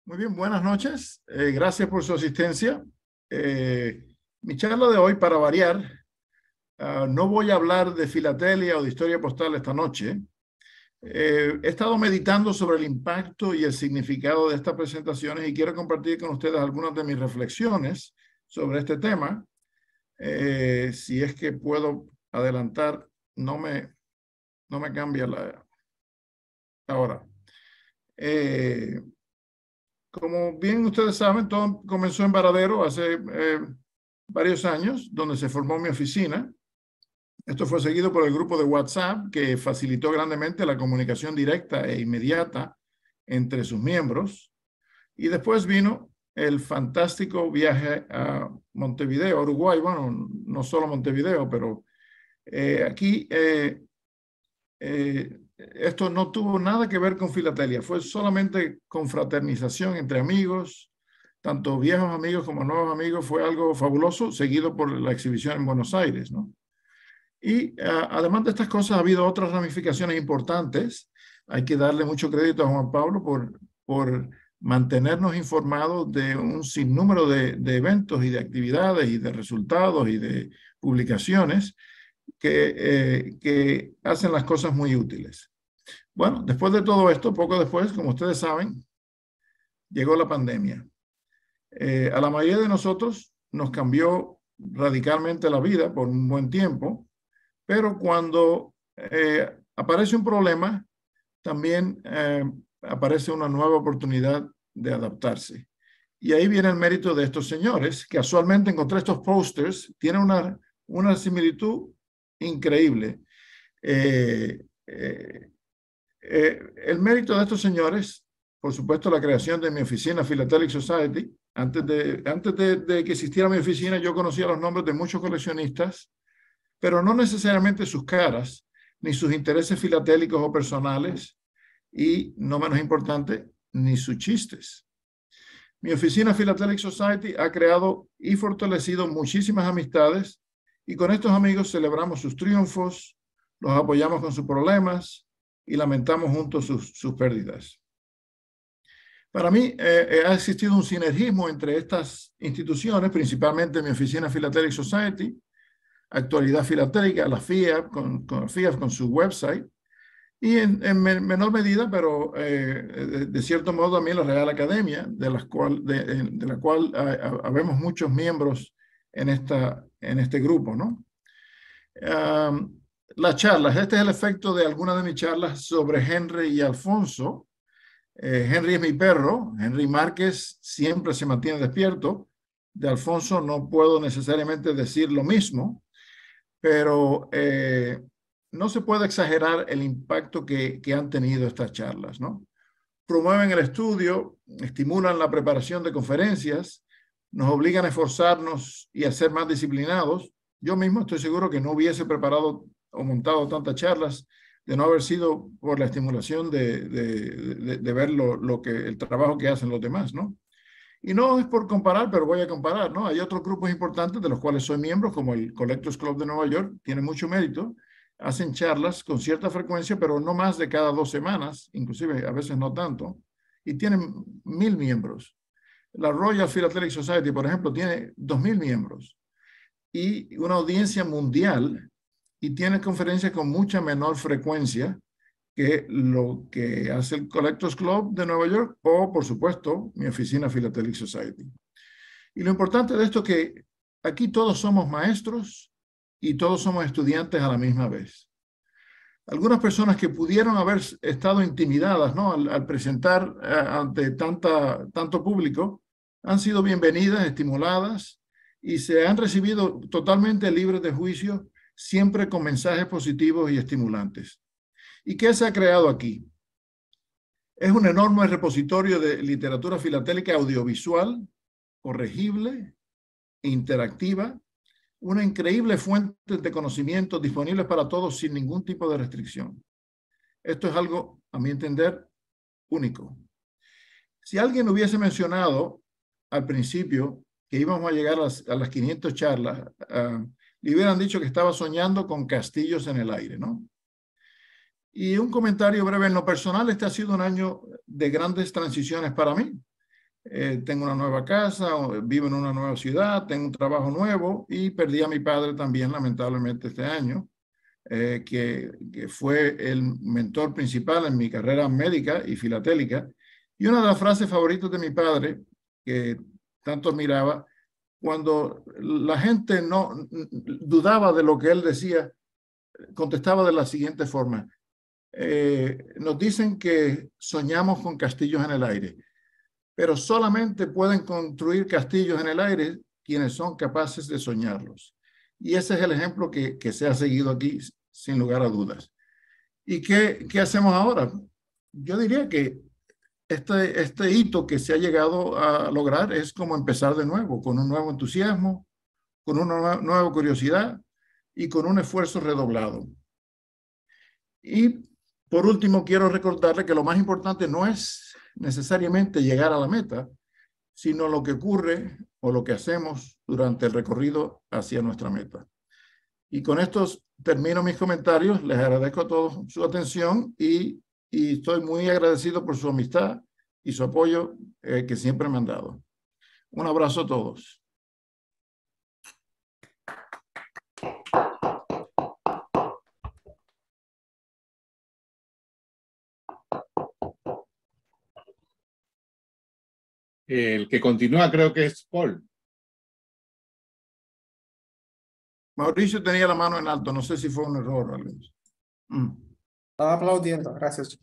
Muy bien, buenas noches. Gracias por su asistencia. Eh, Mi charla de hoy, para variar, no voy a hablar de filatelia o de historia postal esta noche. He estado meditando sobre el impacto y el significado de estas presentaciones y quiero compartir con ustedes algunas de mis reflexiones sobre este tema. Si es que puedo adelantar, no me, no me cambia la ahora. Eh, Como bien ustedes saben, todo comenzó en Varadero hace varios años, donde se formó mi oficina. Esto fue seguido por el grupo de WhatsApp, que facilitó grandemente la comunicación directa e inmediata entre sus miembros. Y después vino el fantástico viaje a Montevideo, Uruguay. Bueno, no solo Montevideo, pero aquí esto no tuvo nada que ver con filatelia, fue solamente confraternización entre amigos, tanto viejos amigos como nuevos amigos. Fue algo fabuloso, seguido por la exhibición en Buenos Aires, ¿no? Y además de estas cosas, ha habido otras ramificaciones importantes. Hay que darle mucho crédito a Juan Pablo por mantenernos informados de un sinnúmero de eventos y de actividades y de resultados y de publicaciones que hacen las cosas muy útiles. Bueno, después de todo esto, poco después, como ustedes saben, llegó la pandemia. A la mayoría de nosotros nos cambió radicalmente la vida por un buen tiempo, pero cuando aparece un problema, también aparece una nueva oportunidad de adaptarse. Y ahí viene el mérito de estos señores. Casualmente encontré estos posters, tienen una similitud increíble. Eh, eh, el mérito de estos señores, por supuesto, la creación de mi oficina Philatelic Society. Antes de que existiera mi oficina, yo conocía los nombres de muchos coleccionistas, pero no necesariamente sus caras, ni sus intereses filatélicos o personales, y, no menos importante, ni sus chistes. Mi oficina Philatelic Society ha creado y fortalecido muchísimas amistades, y con estos amigos celebramos sus triunfos, los apoyamos con sus problemas y lamentamos juntos sus pérdidas. Para mí ha existido un sinergismo entre estas instituciones, principalmente mi oficina Philatelic Society, Actualidad Filatélica, la FIAP con su website, y en menor medida, pero de cierto modo también la Real Academia, de la cual habemos muchos miembros en este grupo, ¿no? Las charlas, este es el efecto de algunas de mis charlas sobre Henry y Alfonso. Henry es mi perro, Henry Márquez siempre se mantiene despierto. De Alfonso no puedo necesariamente decir lo mismo, pero no se puede exagerar el impacto que han tenido estas charlas, ¿no? Promueven el estudio, estimulan la preparación de conferencias, nos obligan a esforzarnos y a ser más disciplinados. Yo mismo estoy seguro que no hubiese preparado o montado tantas charlas de no haber sido por la estimulación de ver el trabajo que hacen los demás, ¿no? Y no es por comparar, pero voy a comparar, ¿no? Hay otros grupos importantes de los cuales soy miembro, como el Collectors Club de Nueva York, tiene mucho mérito. Hacen charlas con cierta frecuencia, pero no más de cada 2 semanas, inclusive a veces no tanto, y tienen 1,000 miembros. La Royal Philatelic Society, por ejemplo, tiene 2,000 miembros y una audiencia mundial, y tiene conferencias con mucha menor frecuencia que lo que hace el Collectors Club de Nueva York o, por supuesto, mi oficina Philatelic Society. Y lo importante de esto es que aquí todos somos maestros y todos somos estudiantes a la misma vez. Algunas personas que pudieron haber estado intimidadas, ¿no?, al presentar ante tanto público, han sido bienvenidas, estimuladas y se han recibido totalmente libres de juicio, siempre con mensajes positivos y estimulantes. ¿Y qué se ha creado aquí? Es un enorme repositorio de literatura filatélica audiovisual, corregible, interactiva, una increíble fuente de conocimiento disponible para todos sin ningún tipo de restricción. Esto es algo, a mi entender, único. Si alguien hubiese mencionado al principio que íbamos a llegar a las 500 charlas, le hubieran dicho que estaba soñando con castillos en el aire, ¿no? Y un comentario breve en lo personal: este ha sido un año de grandes transiciones para mí. tengo una nueva casa, vivo en una nueva ciudad, tengo un trabajo nuevo y perdí a mi padre también, lamentablemente, este año, que fue el mentor principal en mi carrera médica y filatélica. Y una de las frases favoritas de mi padre, que tanto admiraba, cuando la gente no dudaba de lo que él decía, contestaba de la siguiente forma: nos dicen que soñamos con castillos en el aire, pero solamente pueden construir castillos en el aire quienes son capaces de soñarlos. Y ese es el ejemplo que se ha seguido aquí, sin lugar a dudas. ¿Y qué hacemos ahora? Yo diría que este hito que se ha llegado a lograr es como empezar de nuevo, con un nuevo entusiasmo, con una nueva curiosidad y con un esfuerzo redoblado. Y por último, quiero recordarle que lo más importante no es necesariamente llegar a la meta, sino lo que ocurre o lo que hacemos durante el recorrido hacia nuestra meta. Y con esto termino mis comentarios. Les agradezco a todos su atención y estoy muy agradecido por su amistad y su apoyo que siempre me han dado. Un abrazo a todos. El que continúa creo que es Paul. Mauricio tenía la mano en alto, no sé si fue un error. Estaba aplaudiendo, gracias.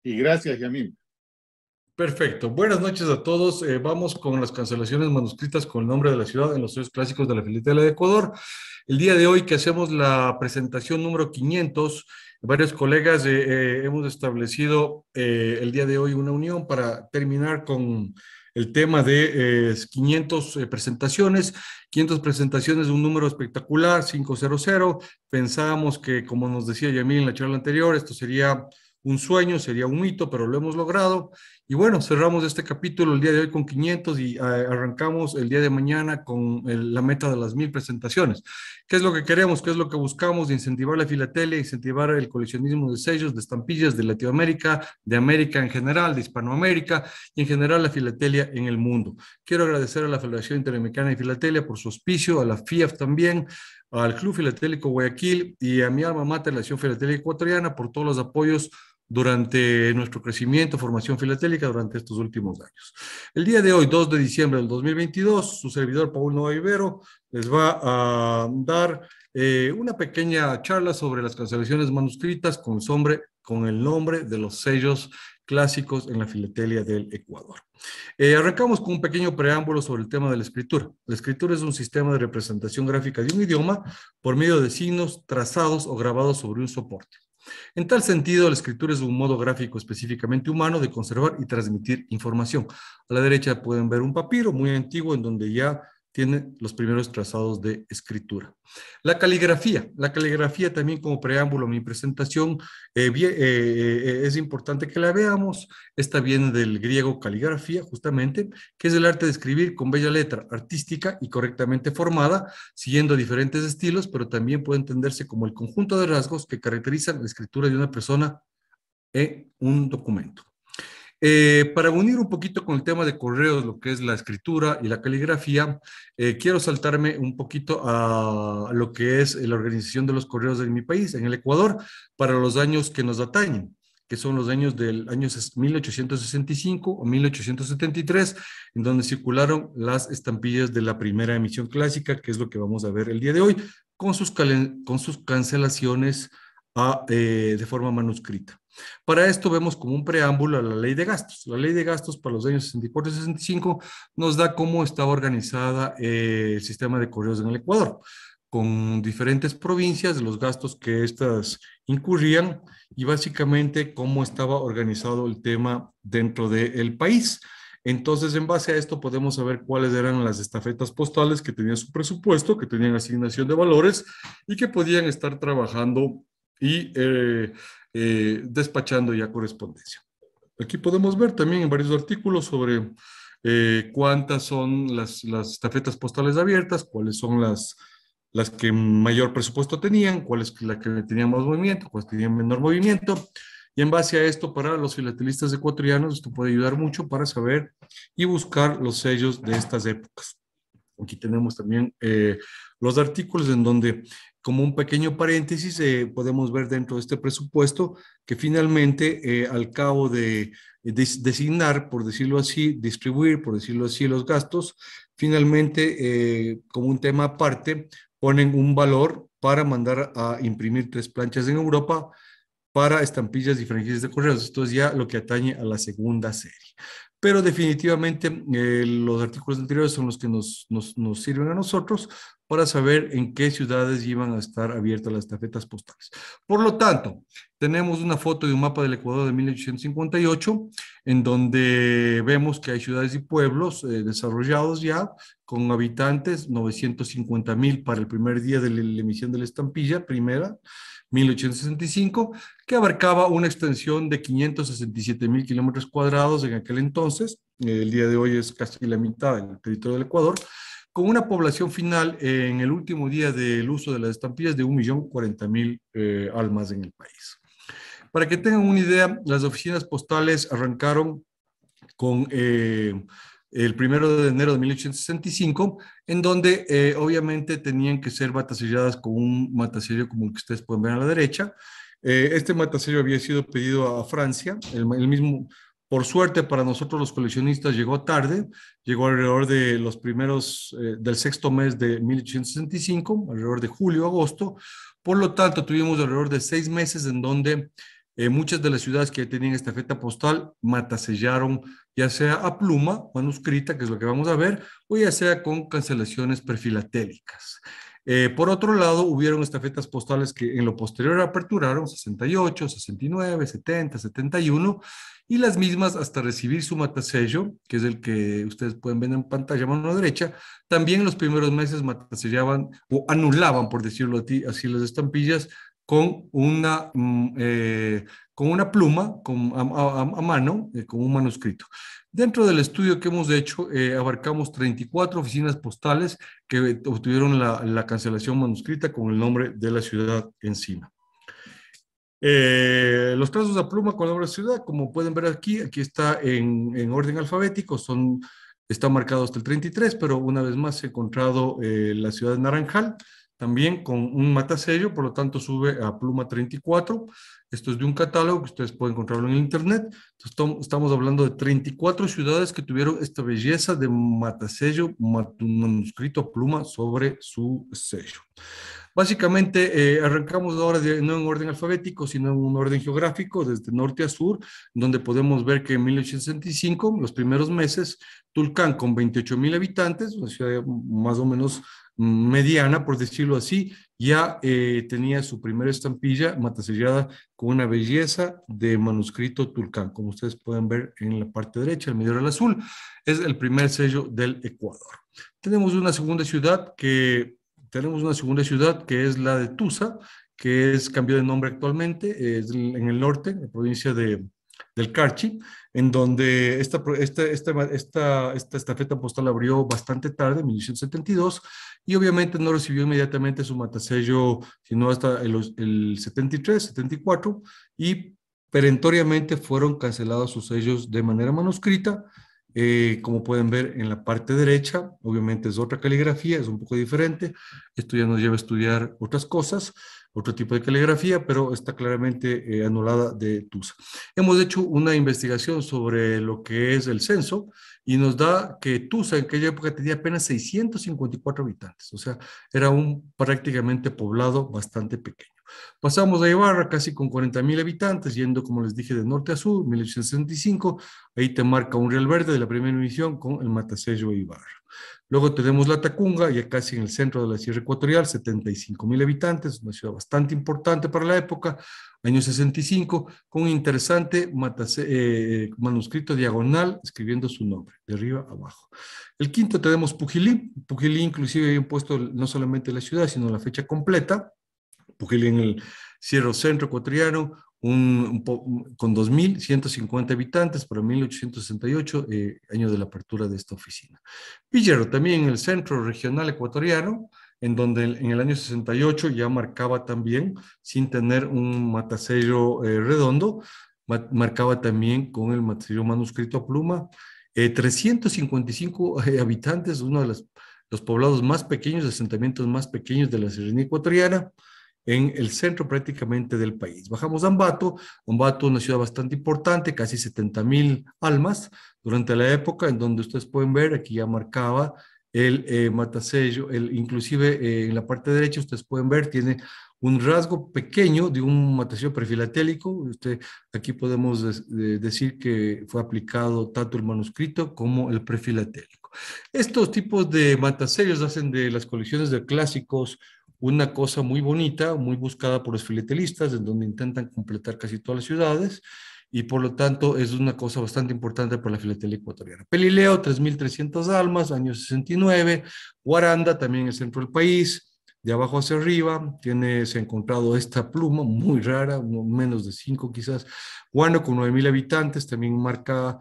Y gracias, Yamil. Perfecto. Buenas noches a todos. Vamos con las cancelaciones manuscritas con el nombre de la ciudad en los sellos clásicos de la Filatelia de Ecuador. El día de hoy que hacemos la presentación número 500, varios colegas hemos establecido el día de hoy una unión para terminar con el tema de 500 presentaciones. 500 presentaciones, un número espectacular, 500. Pensábamos que, como nos decía Yamil en la charla anterior, esto sería un sueño, sería un mito, pero lo hemos logrado. Y bueno, cerramos este capítulo el día de hoy con 500 y arrancamos el día de mañana con la meta de las 1000 presentaciones. ¿Qué es lo que queremos? ¿Qué es lo que buscamos? De incentivar la filatelia, incentivar el coleccionismo de sellos, de estampillas de Latinoamérica, de América en general, de Hispanoamérica y en general la filatelia en el mundo. Quiero agradecer a la Federación Interamericana de Filatelia por su auspicio, a la FIAF también, al Club Filatélico Guayaquil y a mi alma mater, la Asociación Filatélica Ecuatoriana, por todos los apoyos durante nuestro crecimiento, formación filatélica durante estos últimos años. El día de hoy, 2 de diciembre del 2022, su servidor Paul Nova Ibero les va a dar una pequeña charla sobre las cancelaciones manuscritas con el nombre de los sellos clásicos en la filatelia del Ecuador. Arrancamos con un pequeño preámbulo sobre el tema de la escritura. La escritura es un sistema de representación gráfica de un idioma por medio de signos trazados o grabados sobre un soporte. En tal sentido, la escritura es un modo gráfico específicamente humano de conservar y transmitir información. A la derecha pueden ver un papiro muy antiguo en donde ya tiene los primeros trazados de escritura. La caligrafía también como preámbulo a mi presentación, es importante que la veamos. Esta viene del griego caligrafía, justamente, que es el arte de escribir con bella letra, artística y correctamente formada, siguiendo diferentes estilos, pero también puede entenderse como el conjunto de rasgos que caracterizan la escritura de una persona en un documento. Para unir un poquito con el tema de correos, lo que es la escritura y la caligrafía, quiero saltarme un poquito a lo que es la organización de los correos en mi país, en el Ecuador, para los años que nos atañen, que son los años del año 1865 o 1873, en donde circularon las estampillas de la primera emisión clásica, que es lo que vamos a ver el día de hoy, con sus cancelaciones de forma manuscrita. Para esto vemos como un preámbulo a la ley de gastos. La ley de gastos para los años 64 y 65 nos da cómo estaba organizada el sistema de correos en el Ecuador, con diferentes provincias, los gastos que éstas incurrían y básicamente cómo estaba organizado el tema dentro del país. Entonces, en base a esto podemos saber cuáles eran las estafetas postales que tenían su presupuesto, que tenían asignación de valores y que podían estar trabajando y despachando ya correspondencia. Aquí podemos ver también en varios artículos sobre cuántas son las estafetas postales abiertas, cuáles son las las que mayor presupuesto tenían, cuáles la que tenían más movimiento, cuáles tenían menor movimiento. Y en base a esto, para los filatelistas ecuatorianos, esto puede ayudar mucho para saber y buscar los sellos de estas épocas. Aquí tenemos también los artículos en donde, como un pequeño paréntesis, podemos ver dentro de este presupuesto que finalmente, al cabo de designar, por decirlo así, distribuir, por decirlo así, los gastos, finalmente, como un tema aparte, ponen un valor para mandar a imprimir 3 planchas en Europa para estampillas y franquicias de correos. Esto es ya lo que atañe a la segunda serie. Pero definitivamente los artículos anteriores son los que nos sirven a nosotros para saber en qué ciudades iban a estar abiertas las estafetas postales. Por lo tanto, tenemos una foto de un mapa del Ecuador de 1858, en donde vemos que hay ciudades y pueblos desarrollados ya, con habitantes, 950,000 para el primer día de la emisión de la estampilla, primera, 1865, que abarcaba una extensión de 567,000 kilómetros cuadrados en aquel entonces. El día de hoy es casi la mitad del territorio del Ecuador, con una población final en el último día del uso de las estampillas de 1,040,000 almas en el país. Para que tengan una idea, las oficinas postales arrancaron con el 1 de enero de 1865, en donde obviamente tenían que ser mataselladas con un matasello como el que ustedes pueden ver a la derecha. Este matasello había sido pedido a Francia, el mismo, por suerte para nosotros los coleccionistas, llegó tarde, llegó alrededor de los primeros, del 6º mes de 1865, alrededor de julio, agosto. Por lo tanto, tuvimos alrededor de 6 meses en donde muchas de las ciudades que tenían estafeta postal matasellaron, ya sea a pluma, manuscrita, que es lo que vamos a ver, o ya sea con cancelaciones prefilatélicas. Por otro lado, hubieron estafetas postales que en lo posterior aperturaron, 68, 69, 70, 71, y las mismas hasta recibir su matasello, que es el que ustedes pueden ver en pantalla a mano derecha, también en los primeros meses matasellaban o anulaban, por decirlo así, las estampillas con una pluma a mano, con un manuscrito. Dentro del estudio que hemos hecho, abarcamos 34 oficinas postales que obtuvieron la cancelación manuscrita con el nombre de la ciudad encima. Los trazos a pluma con el nombre de la ciudad, como pueden ver aquí está en orden alfabético, está marcado hasta el 33, pero una vez más he encontrado la ciudad de Naranjal, también con un matasello, por lo tanto sube a pluma 34. Esto es de un catálogo que ustedes pueden encontrarlo en el internet. Entonces, estamos hablando de 34 ciudades que tuvieron esta belleza de matasello, manuscrito a pluma sobre su sello. Básicamente, arrancamos ahora no en orden alfabético, sino en un orden geográfico, desde norte a sur, donde podemos ver que en 1865, los primeros meses, Tulcán, con 28,000 habitantes, una ciudad más o menos mediana, por decirlo así, ya tenía su primera estampilla matasellada con una belleza de manuscrito Tulcán, como ustedes pueden ver en la parte derecha, el medio del azul, es el primer sello del Ecuador. Tenemos una segunda ciudad que es la de Tusa, que cambió de nombre actualmente, es en el norte, en la provincia del Carchi, en donde esta estafeta postal abrió bastante tarde, en 1872, y obviamente no recibió inmediatamente su matasello, sino hasta el 73, 74, y perentoriamente fueron cancelados sus sellos de manera manuscrita. Como pueden ver en la parte derecha, obviamente es otra caligrafía, es un poco diferente. Esto ya nos lleva a estudiar otras cosas, otro tipo de caligrafía, pero está claramente anulada de Tusa. Hemos hecho una investigación sobre lo que es el censo y nos da que Tusa en aquella época tenía apenas 654 habitantes, o sea, era un prácticamente poblado bastante pequeño. Pasamos a Ibarra, casi con 40,000 habitantes, yendo, como les dije, de norte a sur, 1865. Ahí te marca un real verde de la primera emisión con el matasello de Ibarra. Luego tenemos La Tacunga, ya casi en el centro de la Sierra Ecuatorial, 75,000 habitantes, una ciudad bastante importante para la época, año 65, con un interesante manuscrito diagonal escribiendo su nombre, de arriba a abajo. El quinto tenemos Pujilí. Pujilí inclusive había puesto no solamente la ciudad, sino la fecha completa. Pujilí en el centro ecuatoriano, con 2,150 habitantes para 1868, año de la apertura de esta oficina. Pillero, también en el centro regional ecuatoriano, en donde en el año 68 ya marcaba también, sin tener un matasello redondo, marcaba también con el matasello manuscrito a pluma. 355 habitantes, uno de los poblados más pequeños, asentamientos más pequeños de la Serranía ecuatoriana, en el centro prácticamente del país. Bajamos a Ambato, Ambato una ciudad bastante importante, casi 70,000 almas durante la época, en donde ustedes pueden ver, aquí ya marcaba el matasello, inclusive en la parte derecha ustedes pueden ver, tiene un rasgo pequeño de un matasello prefilatélico. Aquí podemos decir que fue aplicado tanto el manuscrito como el prefilatélico. Estos tipos de matasellos hacen de las colecciones de clásicos una cosa muy bonita, muy buscada por los filatelistas, en donde intentan completar casi todas las ciudades, y por lo tanto es una cosa bastante importante para la filatelia ecuatoriana. Pelileo, 3,300 almas, año 69. Guaranda, también en el centro del país, de abajo hacia arriba, se ha encontrado esta pluma muy rara, menos de 5 quizás. Guano, con 9,000 habitantes, también marca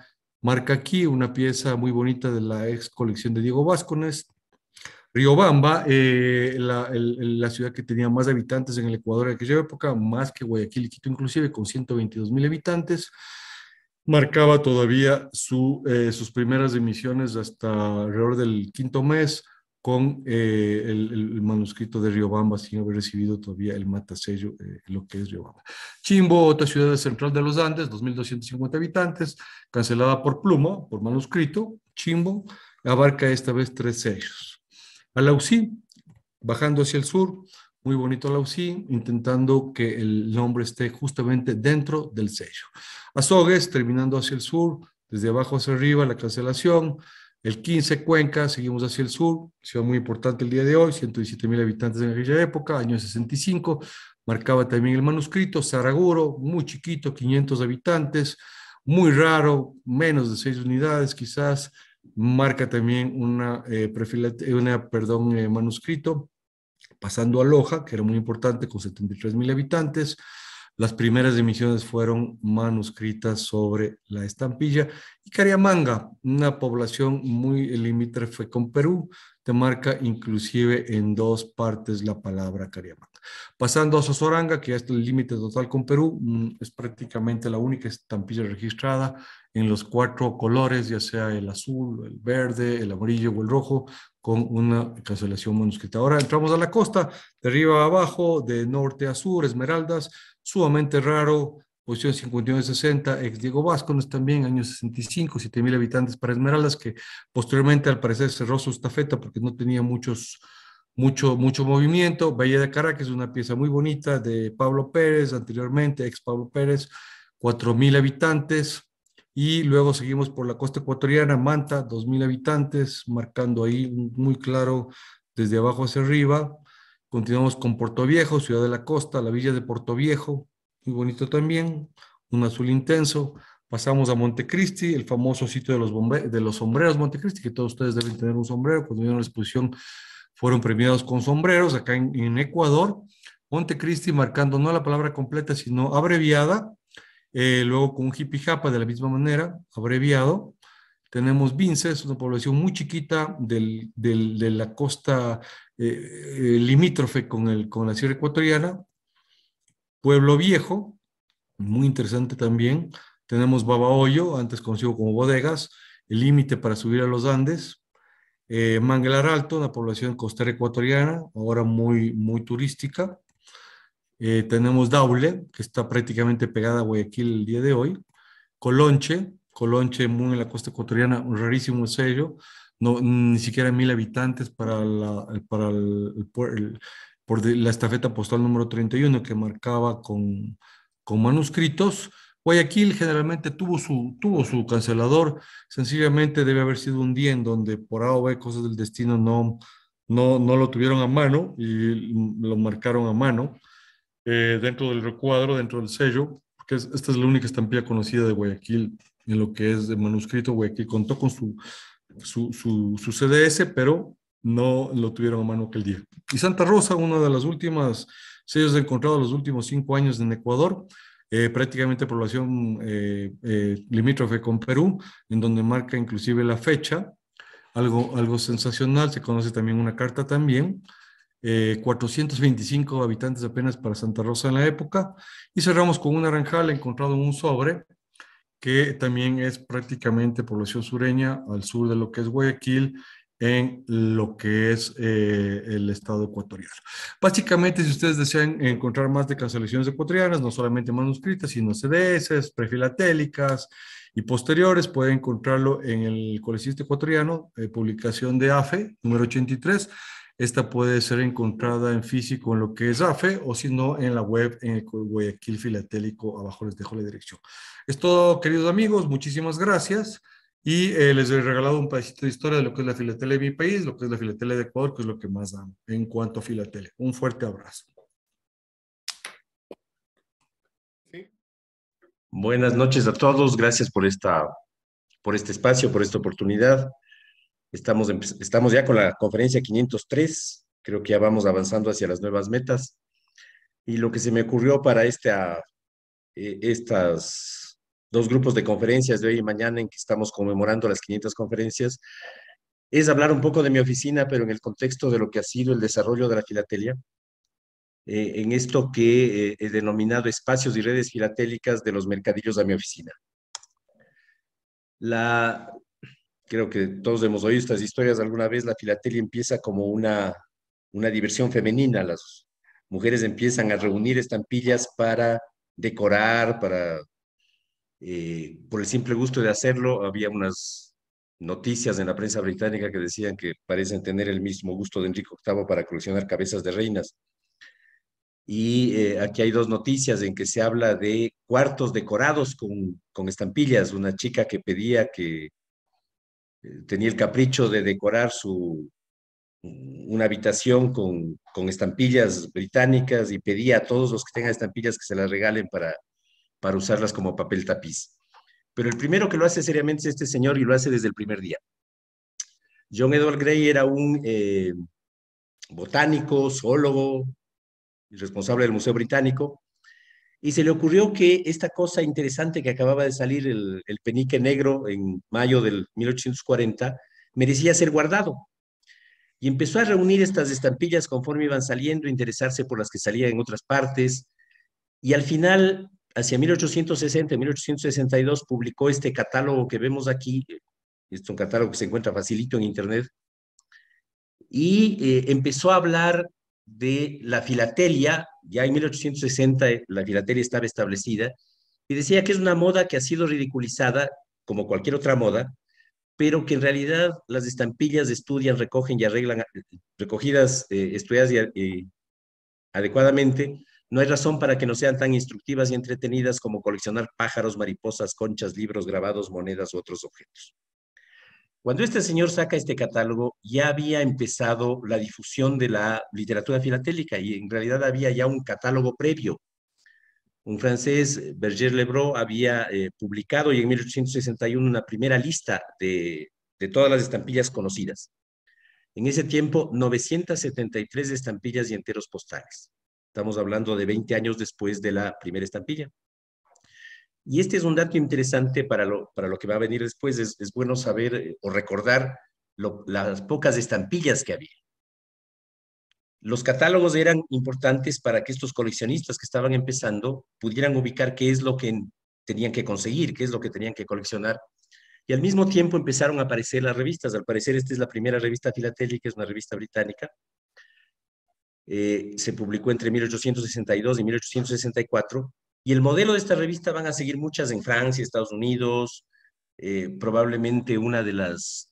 aquí una pieza muy bonita de la ex colección de Diego Vázquez. Riobamba, la ciudad que tenía más habitantes en el Ecuador en aquella época, más que Guayaquil y Quito inclusive, con 122,000 habitantes, marcaba todavía sus primeras emisiones hasta alrededor del quinto mes, con el manuscrito de Riobamba, sin haber recibido todavía el matasello, lo que es Riobamba. Chimbo, otra ciudad central de los Andes, 2,250 habitantes, cancelada por pluma, por manuscrito. Chimbo abarca esta vez 3 sellos. Alausí, bajando hacia el sur, muy bonito Alausí, intentando que el nombre esté justamente dentro del sello. Azogues, terminando hacia el sur, desde abajo hacia arriba, la cancelación. El 15, Cuenca, seguimos hacia el sur, ciudad muy importante el día de hoy, 117,000 habitantes en aquella época, año 65, marcaba también el manuscrito. Saraguro, muy chiquito, 500 habitantes, muy raro, menos de 6 unidades quizás, marca también manuscrito. Pasando a Loja, que era muy importante, con 73,000 habitantes. Las primeras emisiones fueron manuscritas sobre la estampilla. Y Cariamanga, una población muy limítrofe con Perú, te marca inclusive en 2 partes la palabra Cariamanga. Pasando a Sozoranga, que ya es el límite total con Perú, es prácticamente la única estampilla registrada en los 4 colores, ya sea el azul, el verde, el amarillo o el rojo, con una cancelación manuscrita. Ahora entramos a la costa, de arriba a abajo, de norte a sur, Esmeraldas, sumamente raro, posición 59-60, ex Diego Vázquez también, año 65, 7,000 habitantes para Esmeraldas, que posteriormente al parecer cerró su estafeta porque no tenía mucho movimiento. Bahía de Caracas, una pieza muy bonita de Pablo Pérez, anteriormente, ex Pablo Pérez, 4,000 habitantes. Y luego seguimos por la costa ecuatoriana, Manta, 2,000 habitantes, marcando ahí muy claro desde abajo hacia arriba. Continuamos con Puerto Viejo, ciudad de la costa, la villa de Puerto Viejo, muy bonito también, un azul intenso. Pasamos a Montecristi, el famoso sitio de los sombreros Montecristi, que todos ustedes deben tener un sombrero. Cuando vieron la exposición fueron premiados con sombreros acá en Ecuador. Montecristi marcando no la palabra completa, sino abreviada. Luego con un hippie japa de la misma manera, abreviado. Tenemos Vinces, una población muy chiquita de la costa limítrofe con la Sierra Ecuatoriana. Pueblo Viejo, muy interesante también. Tenemos Babahoyo, antes conocido como Bodegas, el límite para subir a los Andes. Manglar Alto, una población costera ecuatoriana, ahora muy turística. Tenemos Daule, que está prácticamente pegada a Guayaquil el día de hoy. Colonche muy en la costa ecuatoriana, un rarísimo sello, no, ni siquiera 1,000 habitantes para la estafeta postal número 31 que marcaba con manuscritos. Guayaquil generalmente tuvo su cancelador, sencillamente debe haber sido un día en donde por A o B cosas del destino no lo tuvieron a mano y lo marcaron a mano. Dentro del recuadro, dentro del sello, porque esta es la única estampilla conocida de Guayaquil en lo que es de manuscrito. Guayaquil contó con su CDS, pero no lo tuvieron a mano aquel día. Y Santa Rosa, una de las últimas sellos encontrados los últimos 5 años en Ecuador, prácticamente población limítrofe con Perú, en donde marca inclusive la fecha, algo sensacional. Se conoce también una carta también. 425 habitantes apenas para Santa Rosa en la época. Y cerramos con un naranjal encontrado en un sobre, que también es prácticamente población sureña, al sur de lo que es Guayaquil, en lo que es el estado ecuatoriano. Básicamente, si ustedes desean encontrar más de cancelaciones ecuatorianas, no solamente manuscritas, sino CDS, prefilatélicas y posteriores, pueden encontrarlo en el Coleccionista Ecuatoriano, publicación de AFE, número 83. Esta puede ser encontrada en físico en lo que es AFE, o si no, en la web, en el Guayaquil Filatélico. Abajo les dejo la dirección. Es todo, queridos amigos, muchísimas gracias. Y les he regalado un pedacito de historia de lo que es la filatelia de mi país, lo que es la filatelia de Ecuador, que es lo que más amo en cuanto a filatelia. Un fuerte abrazo. Buenas noches a todos. Gracias por este espacio, por esta oportunidad. Estamos ya con la conferencia 503. Creo que ya vamos avanzando hacia las nuevas metas. Y lo que se me ocurrió para estas dos grupos de conferencias de hoy y mañana, en que estamos conmemorando las 500 conferencias, es hablar un poco de mi oficina, pero en el contexto de lo que ha sido el desarrollo de la filatelia, en esto que he denominado espacios y redes filatélicas de los mercadillos a mi oficina. Creo que todos hemos oído estas historias alguna vez. La filatelia empieza como una diversión femenina. Las mujeres empiezan a reunir estampillas para decorar, por el simple gusto de hacerlo. Había unas noticias en la prensa británica que decían que parecen tener el mismo gusto de Enrique VIII para coleccionar cabezas de reinas. Y aquí hay dos noticias en que se habla de cuartos decorados con estampillas. Una chica que pedía que tenía el capricho de decorar una habitación con estampillas británicas, y pedía a todos los que tengan estampillas que se las regalen para usarlas como papel tapiz. Pero el primero que lo hace seriamente es este señor, y lo hace desde el primer día. John Edward Gray era un botánico, zoólogo, responsable del Museo Británico, y se le ocurrió que esta cosa interesante que acababa de salir, el penique negro, en mayo del 1840, merecía ser guardado. Y empezó a reunir estas estampillas conforme iban saliendo, interesarse por las que salían en otras partes, y al final, hacia 1860, 1862, publicó este catálogo que vemos aquí. Es un catálogo que se encuentra facilito en internet, y empezó a hablar de la filatelia. Ya en 1860 la filatelia estaba establecida, y decía que es una moda que ha sido ridiculizada como cualquier otra moda, pero que en realidad las estampillas estudian, recogen y arreglan, recogidas, estudiadas adecuadamente, no hay razón para que no sean tan instructivas y entretenidas como coleccionar pájaros, mariposas, conchas, libros, grabados, monedas u otros objetos. Cuando este señor saca este catálogo, ya había empezado la difusión de la literatura filatélica, y en realidad había ya un catálogo previo. Un francés, Berger Lebron, había publicado, y en 1861, una primera lista de todas las estampillas conocidas. En ese tiempo, 973 estampillas y enteros postales. Estamos hablando de 20 años después de la primera estampilla. Y este es un dato interesante para lo que va a venir después. Es bueno saber o recordar las pocas estampillas que había. Los catálogos eran importantes para que estos coleccionistas que estaban empezando pudieran ubicar qué es lo que tenían que conseguir, qué es lo que tenían que coleccionar. Y al mismo tiempo empezaron a aparecer las revistas. Al parecer, esta es la primera revista filatélica, es una revista británica. Se publicó entre 1862 y 1864. Y el modelo de esta revista van a seguir muchas en Francia, Estados Unidos. Probablemente una de las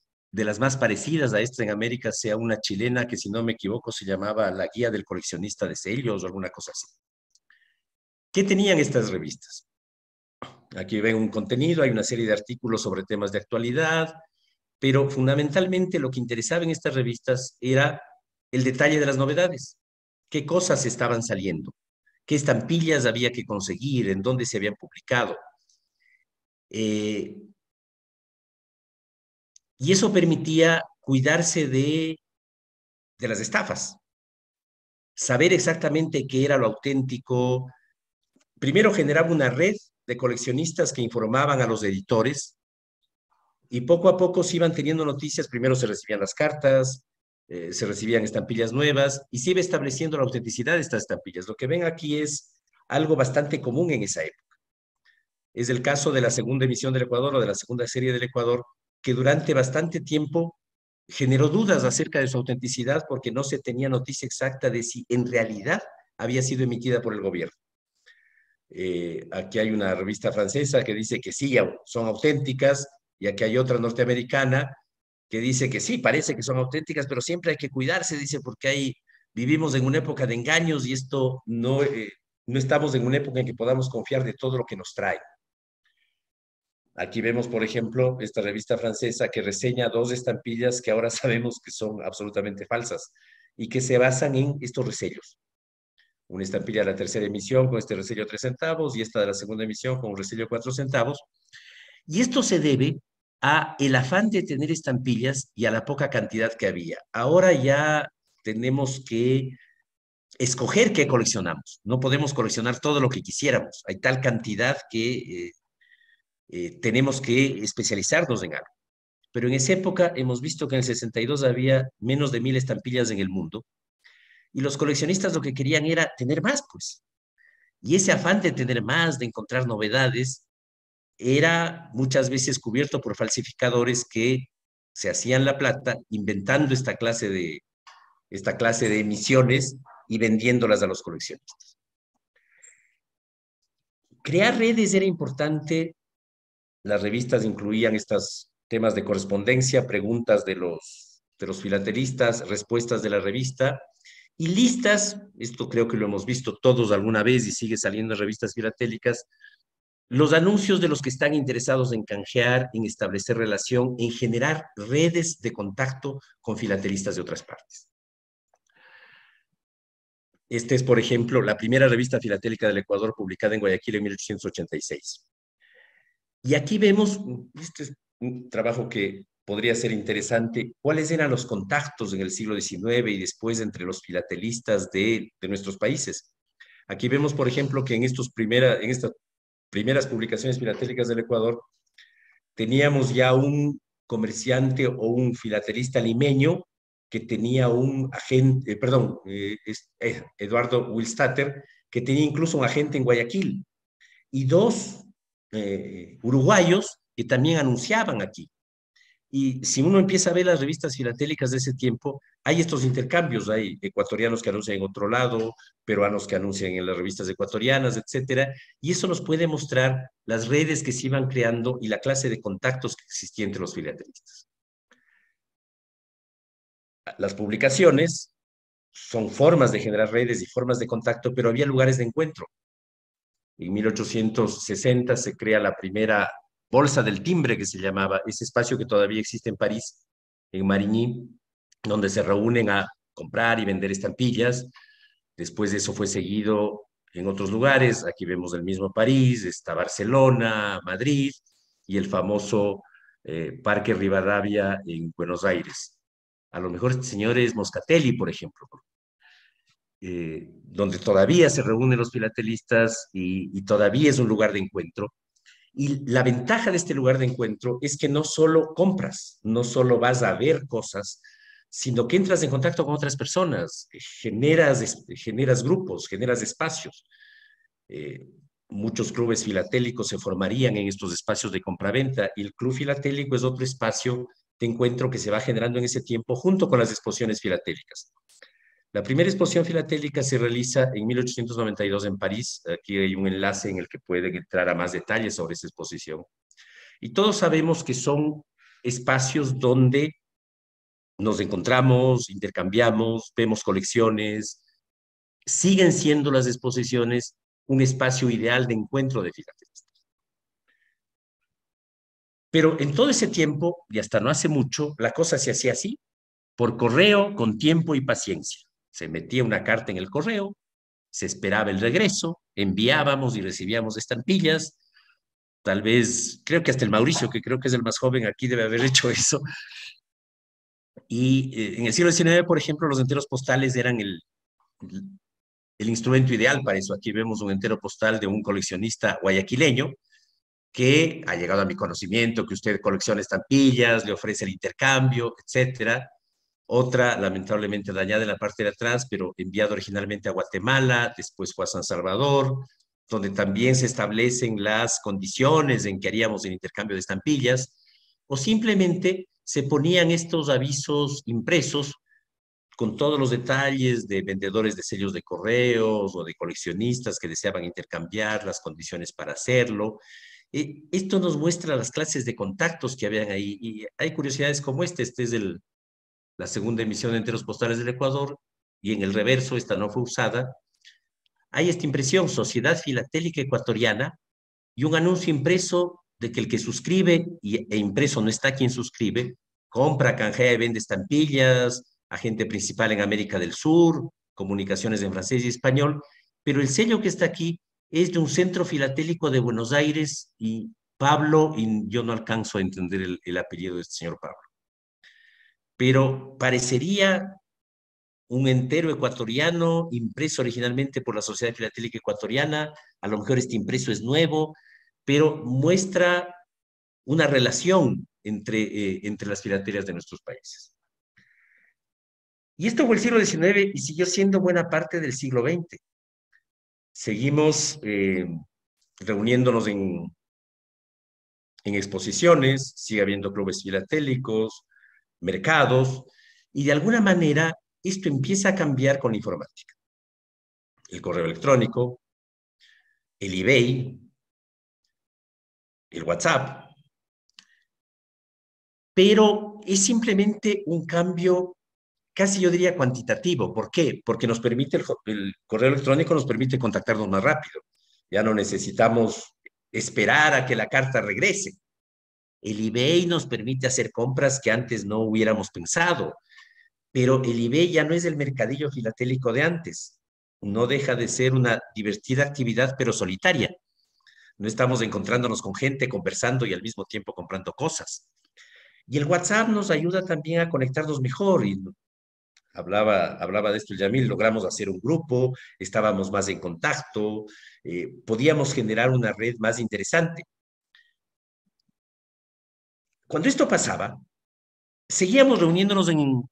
más parecidas a esta en América sea una chilena que, si no me equivoco, se llamaba La Guía del Coleccionista de Sellos o alguna cosa así. ¿Qué tenían estas revistas? Aquí ven un contenido, hay una serie de artículos sobre temas de actualidad, pero fundamentalmente lo que interesaba en estas revistas era el detalle de las novedades. ¿Qué cosas estaban saliendo? ¿Qué estampillas había que conseguir? ¿En dónde se habían publicado? Y eso permitía cuidarse de las estafas. Saber exactamente qué era lo auténtico. Primero generaba una red de coleccionistas que informaban a los editores, y poco a poco se iban teniendo noticias. Primero se recibían las cartas, se recibían estampillas nuevas y se iba estableciendo la autenticidad de estas estampillas. Lo que ven aquí es algo bastante común en esa época. Es el caso de la segunda emisión del Ecuador o de la segunda serie del Ecuador, que durante bastante tiempo generó dudas acerca de su autenticidad porque no se tenía noticia exacta de si en realidad había sido emitida por el gobierno. Aquí hay una revista francesa que dice que sí, son auténticas, y aquí hay otra norteamericana que dice que sí, parece que son auténticas, pero siempre hay que cuidarse, dice, porque vivimos en una época de engaños y esto no estamos en una época en que podamos confiar de todo lo que nos trae. Aquí vemos, por ejemplo, esta revista francesa que reseña 2 estampillas que ahora sabemos que son absolutamente falsas y que se basan en estos resellos. Una estampilla de la tercera emisión con este resello 3 centavos y esta de la segunda emisión con un resello 4 centavos. Y esto se debe a el afán de tener estampillas y a la poca cantidad que había. Ahora ya tenemos que escoger qué coleccionamos. No podemos coleccionar todo lo que quisiéramos. Hay tal cantidad que tenemos que especializarnos en algo. Pero en esa época hemos visto que en el 62 había menos de 1000 estampillas en el mundo y los coleccionistas lo que querían era tener más, pues. Y ese afán de tener más, de encontrar novedades, era muchas veces cubierto por falsificadores que se hacían la plata inventando esta clase de emisiones y vendiéndolas a los coleccionistas. Crear redes era importante. Las revistas incluían estos temas de correspondencia, preguntas de los filatelistas, respuestas de la revista y listas, esto creo que lo hemos visto todos alguna vez y sigue saliendo en revistas filatélicas, los anuncios de los que están interesados en canjear, en establecer relación, en generar redes de contacto con filatelistas de otras partes. Esta es, por ejemplo, la primera revista filatélica del Ecuador publicada en Guayaquil en 1886. Y aquí vemos, este es un trabajo que podría ser interesante, cuáles eran los contactos en el siglo XIX y después entre los filatelistas de nuestros países. Aquí vemos, por ejemplo, que en estas primeras publicaciones filatélicas del Ecuador teníamos ya un comerciante o un filatelista limeño que tenía un agente, Eduardo Wilstatter, que tenía incluso un agente en Guayaquil, y 2 uruguayos que también anunciaban aquí. Y si uno empieza a ver las revistas filatélicas de ese tiempo, hay estos intercambios, hay ecuatorianos que anuncian en otro lado, peruanos que anuncian en las revistas ecuatorianas, etcétera, y eso nos puede mostrar las redes que se iban creando y la clase de contactos que existía entre los filatelistas. Las publicaciones son formas de generar redes y formas de contacto, pero había lugares de encuentro. En 1860 se crea la primera Bolsa del Timbre, que se llamaba, ese espacio que todavía existe en París, en Marigny, donde se reúnen a comprar y vender estampillas. Después de eso fue seguido en otros lugares. Aquí vemos el mismo París, está Barcelona, Madrid y el famoso Parque Rivadavia en Buenos Aires. A lo mejor este señor es Moscatelli, por ejemplo, donde todavía se reúnen los filatelistas y todavía es un lugar de encuentro. Y la ventaja de este lugar de encuentro es que no solo compras, no solo vas a ver cosas, sino que entras en contacto con otras personas, generas grupos, generas espacios. Muchos clubes filatélicos se formarían en estos espacios de compraventa y el club filatélico es otro espacio de encuentro que se va generando en ese tiempo junto con las exposiciones filatélicas. La primera exposición filatélica se realiza en 1892 en París. Aquí hay un enlace en el que pueden entrar a más detalles sobre esa exposición. Y todos sabemos que son espacios donde nos encontramos, intercambiamos, vemos colecciones. Siguen siendo las exposiciones un espacio ideal de encuentro de filatelistas. Pero en todo ese tiempo, y hasta no hace mucho, la cosa se hacía así, por correo, con tiempo y paciencia. Se metía una carta en el correo, se esperaba el regreso, enviábamos y recibíamos estampillas. Tal vez, creo que hasta el Mauricio, que creo que es el más joven aquí, debe haber hecho eso. Y en el siglo XIX, por ejemplo, los enteros postales eran el instrumento ideal para eso. Aquí vemos un entero postal de un coleccionista guayaquileño que ha llegado a mi conocimiento, que usted colecciona estampillas, le ofrece el intercambio, etcétera. otra lamentablemente dañada en la parte de atrás, pero enviada originalmente a Guatemala, después fue a San Salvador, donde también se establecen las condiciones en que haríamos el intercambio de estampillas, o simplemente se ponían estos avisos impresos con todos los detalles de vendedores de sellos de correos o de coleccionistas que deseaban intercambiar, las condiciones para hacerlo. Esto nos muestra las clases de contactos que habían ahí, y hay curiosidades como esta. Este es la segunda emisión de Enteros Postales del Ecuador, y en el reverso, esta no fue usada, hay esta impresión, Sociedad Filatélica Ecuatoriana, y un anuncio impreso de que el que suscribe e impreso no está quien suscribe, compra, canjea y vende estampillas, agente principal en América del Sur, comunicaciones en francés y español, pero el sello que está aquí es de un centro filatélico de Buenos Aires, y Pablo, y yo no alcanzo a entender el apellido de este señor Pablo, pero parecería un entero ecuatoriano, impreso originalmente por la Sociedad Filatélica Ecuatoriana. A lo mejor este impreso es nuevo, pero muestra una relación entre las filaterias de nuestros países. Y esto fue el siglo XIX y siguió siendo buena parte del siglo XX. Seguimos reuniéndonos en exposiciones, sigue habiendo clubes filatélicos, mercados, y de alguna manera esto empieza a cambiar con la informática. El correo electrónico, el eBay, el WhatsApp, pero es simplemente un cambio casi, yo diría, cuantitativo. ¿Por qué? Porque nos permite, el correo electrónico nos permite contactarnos más rápido. Ya no necesitamos esperar a que la carta regrese. El eBay nos permite hacer compras que antes no hubiéramos pensado, pero el eBay ya no es el mercadillo filatélico de antes. No deja de ser una divertida actividad, pero solitaria. No estamos encontrándonos con gente, conversando y al mismo tiempo comprando cosas. Y el WhatsApp nos ayuda también a conectarnos mejor. Y hablaba de esto el Yamil, logramos hacer un grupo, estábamos más en contacto, podíamos generar una red más interesante. Cuando esto pasaba, seguíamos reuniéndonos en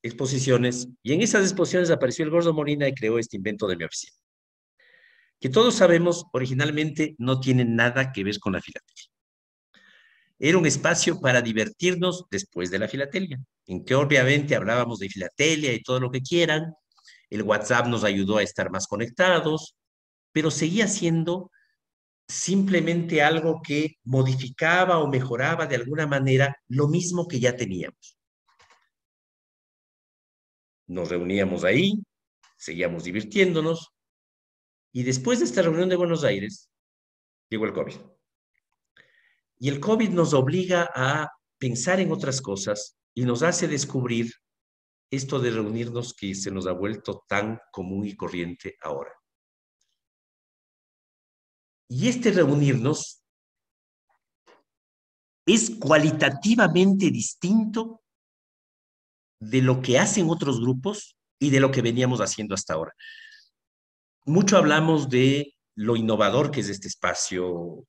exposiciones, y en esas exposiciones apareció el Gordo Molina y creó este invento de mi oficina, que todos sabemos originalmente no tiene nada que ver con la filatelia. Era un espacio para divertirnos después de la filatelia, en que obviamente hablábamos de filatelia y todo lo que quieran. El WhatsApp nos ayudó a estar más conectados, pero seguía siendo simplemente algo que modificaba o mejoraba de alguna manera lo mismo que ya teníamos. Nos reuníamos ahí, seguíamos divirtiéndonos, y después de esta reunión de Buenos Aires, llegó el COVID. Y el COVID nos obliga a pensar en otras cosas y nos hace descubrir esto de reunirnos que se nos ha vuelto tan común y corriente ahora. Y este reunirnos es cualitativamente distinto de lo que hacen otros grupos y de lo que veníamos haciendo hasta ahora. Mucho hablamos de lo innovador que es este espacio.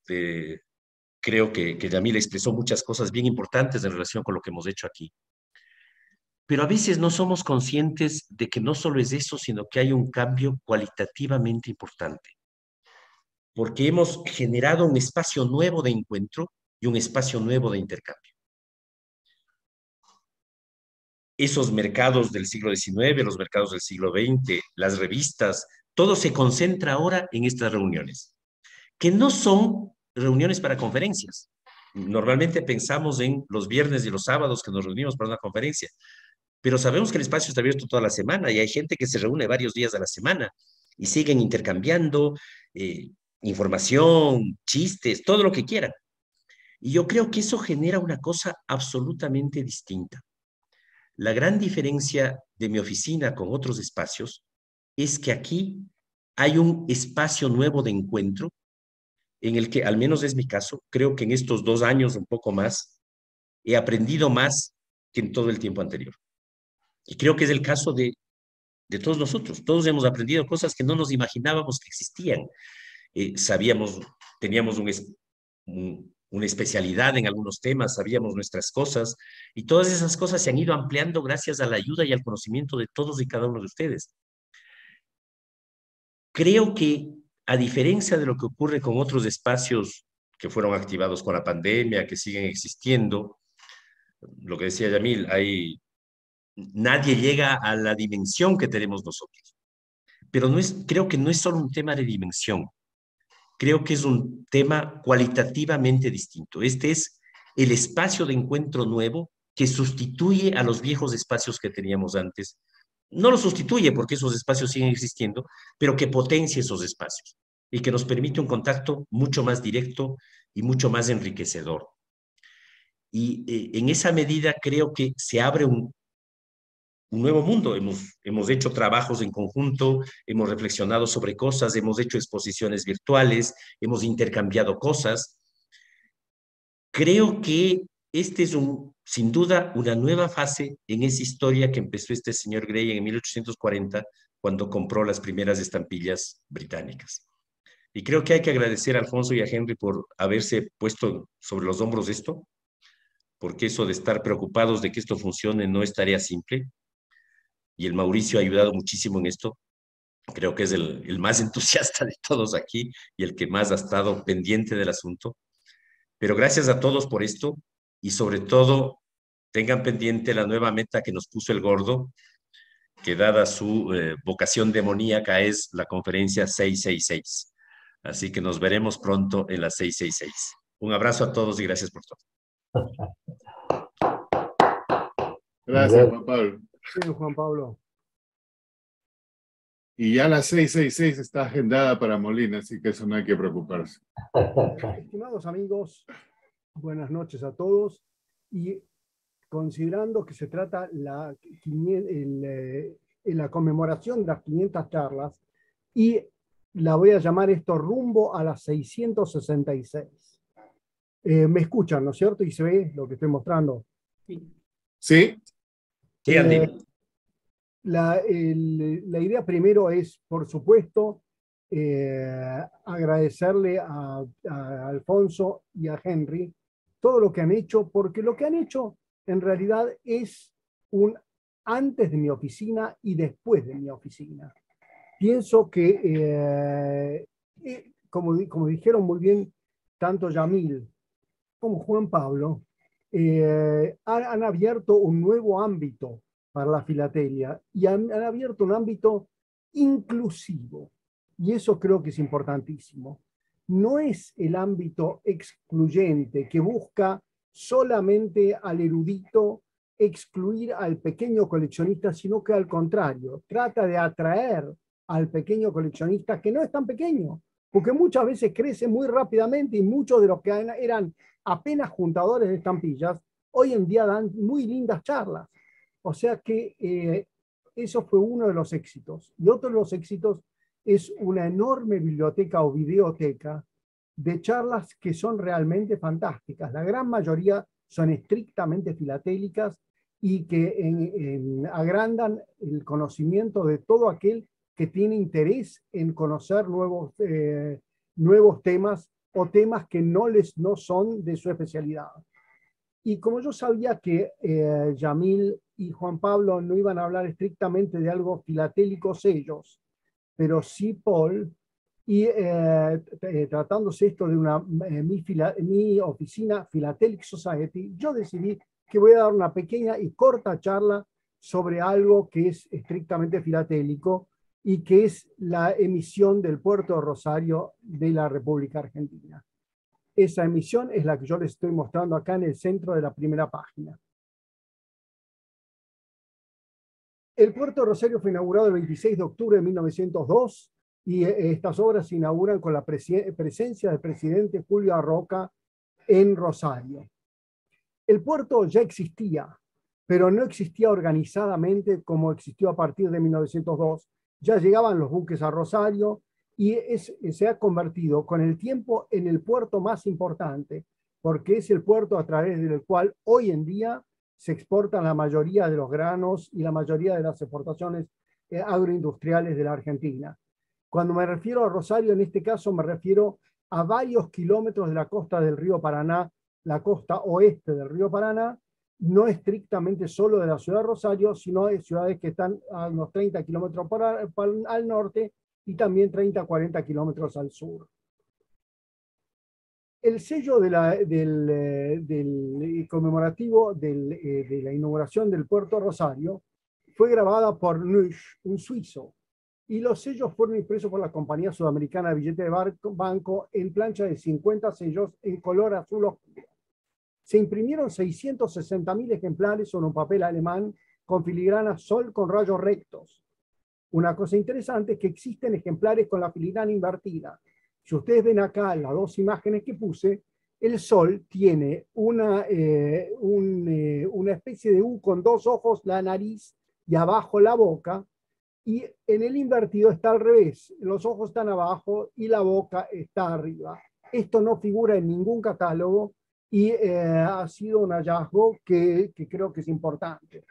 Creo que Yamil expresó muchas cosas bien importantes en relación con lo que hemos hecho aquí. Pero a veces no somos conscientes de que no solo es eso, sino que hay un cambio cualitativamente importante. Porque hemos generado un espacio nuevo de encuentro y un espacio nuevo de intercambio. Esos mercados del siglo XIX, los mercados del siglo XX, las revistas, todo se concentra ahora en estas reuniones, que no son reuniones para conferencias. Normalmente pensamos en los viernes y los sábados que nos reunimos para una conferencia, pero sabemos que el espacio está abierto toda la semana y hay gente que se reúne varios días a la semana y siguen intercambiando información, chistes, todo lo que quieran. Y yo creo que eso genera una cosa absolutamente distinta. La gran diferencia de mi oficina con otros espacios es que aquí hay un espacio nuevo de encuentro en el que, al menos es mi caso, creo que en estos 2 años, un poco más, he aprendido más que en todo el tiempo anterior. Y creo que es el caso de todos nosotros. Todos hemos aprendido cosas que no nos imaginábamos que existían. Teníamos una especialidad en algunos temas, sabíamos nuestras cosas, y todas esas cosas se han ido ampliando gracias a la ayuda y al conocimiento de todos y cada uno de ustedes. Creo que, a diferencia de lo que ocurre con otros espacios que fueron activados con la pandemia, que siguen existiendo, lo que decía Yamil, nadie llega a la dimensión que tenemos nosotros. Pero creo que no es solo un tema de dimensión, creo que es un tema cualitativamente distinto. Este es el espacio de encuentro nuevo que sustituye a los viejos espacios que teníamos antes. No los sustituye porque esos espacios siguen existiendo, pero que potencia esos espacios y que nos permite un contacto mucho más directo y mucho más enriquecedor. Y en esa medida creo que se abre un nuevo mundo. Hemos hecho trabajos en conjunto, hemos reflexionado sobre cosas, hemos hecho exposiciones virtuales, hemos intercambiado cosas. Creo que este es sin duda una nueva fase en esa historia que empezó este señor Gray en 1840, cuando compró las primeras estampillas británicas. Y creo que hay que agradecer a Alfonso y a Henry por haberse puesto sobre los hombros esto, porque eso de estar preocupados de que esto funcione no es tarea simple. Y el Mauricio ha ayudado muchísimo en esto. Creo que es el más entusiasta de todos aquí y el que más ha estado pendiente del asunto. Pero gracias a todos por esto y sobre todo tengan pendiente la nueva meta que nos puso el Gordo, que dada su vocación demoníaca es la conferencia 666. Así que nos veremos pronto en la 666. Un abrazo a todos y gracias por todo. Gracias, Juan Pablo. Bien, Juan Pablo. Y ya la 666 está agendada para Molina, así que eso no hay que preocuparse. Estimados amigos, buenas noches a todos. Y considerando que se trata la conmemoración de las 500 charlas, y la voy a llamar esto rumbo a las 666. Me escuchan, ¿no es cierto? Y se ve lo que estoy mostrando. ¿Sí? Sí, Andy. La idea primero es, por supuesto, agradecerle a Alfonso y a Henry todo lo que han hecho, porque lo que han hecho en realidad es un antes de mi oficina y después de mi oficina. Pienso que, como dijeron muy bien tanto Yamil como Juan Pablo, han abierto un nuevo ámbito para la filatelia y han abierto un ámbito inclusivo. Y eso creo que es importantísimo. No es el ámbito excluyente que busca solamente al erudito excluir al pequeño coleccionista, sino que al contrario, trata de atraer al pequeño coleccionista que no es tan pequeño, porque muchas veces crece muy rápidamente y muchos de los que eran apenas juntadores de estampillas, hoy en día dan muy lindas charlas. O sea que eso fue uno de los éxitos. Y otro de los éxitos es una enorme biblioteca o videoteca de charlas que son realmente fantásticas. La gran mayoría son estrictamente filatélicas y que agrandan el conocimiento de todo aquel que tiene interés en conocer nuevos temas o temas que no son de su especialidad. Y como yo sabía que Yamil y Juan Pablo no iban a hablar estrictamente de algo filatélicos ellos, pero sí Paul, y tratándose esto de mi oficina Philatelic Society, yo decidí que voy a dar una pequeña y corta charla sobre algo que es estrictamente filatélico y que es la emisión del Puerto de Rosario de la República Argentina. Esa emisión es la que yo les estoy mostrando acá en el centro de la primera página. El Puerto de Rosario fue inaugurado el 26 de octubre de 1902 y estas obras se inauguran con la presencia del presidente Julio Arroca en Rosario. El puerto ya existía, pero no existía organizadamente como existió a partir de 1902. Ya llegaban los buques a Rosario y se ha convertido con el tiempo en el puerto más importante, porque es el puerto a través del cual hoy en día se exportan la mayoría de los granos y la mayoría de las exportaciones agroindustriales de la Argentina. Cuando me refiero a Rosario, en este caso me refiero a varios kilómetros de la costa del río Paraná, la costa oeste del río Paraná, no estrictamente solo de la ciudad de Rosario, sino de ciudades que están a unos 30 kilómetros al norte y también 30 a 40 kilómetros al sur. El sello del conmemorativo de la inauguración del puerto Rosario fue grabada por Nusch, un suizo, y los sellos fueron impresos por la compañía sudamericana de billetes de banco en plancha de 50 sellos en color azul oscuro. Se imprimieron 660.000 ejemplares sobre un papel alemán con filigrana sol con rayos rectos. Una cosa interesante es que existen ejemplares con la filigrana invertida. Si ustedes ven acá las dos imágenes que puse, el sol tiene una especie de U con dos ojos, la nariz y abajo la boca, y en el invertido está al revés. Los ojos están abajo y la boca está arriba. Esto no figura en ningún catálogo y ha sido un hallazgo que creo que es importante.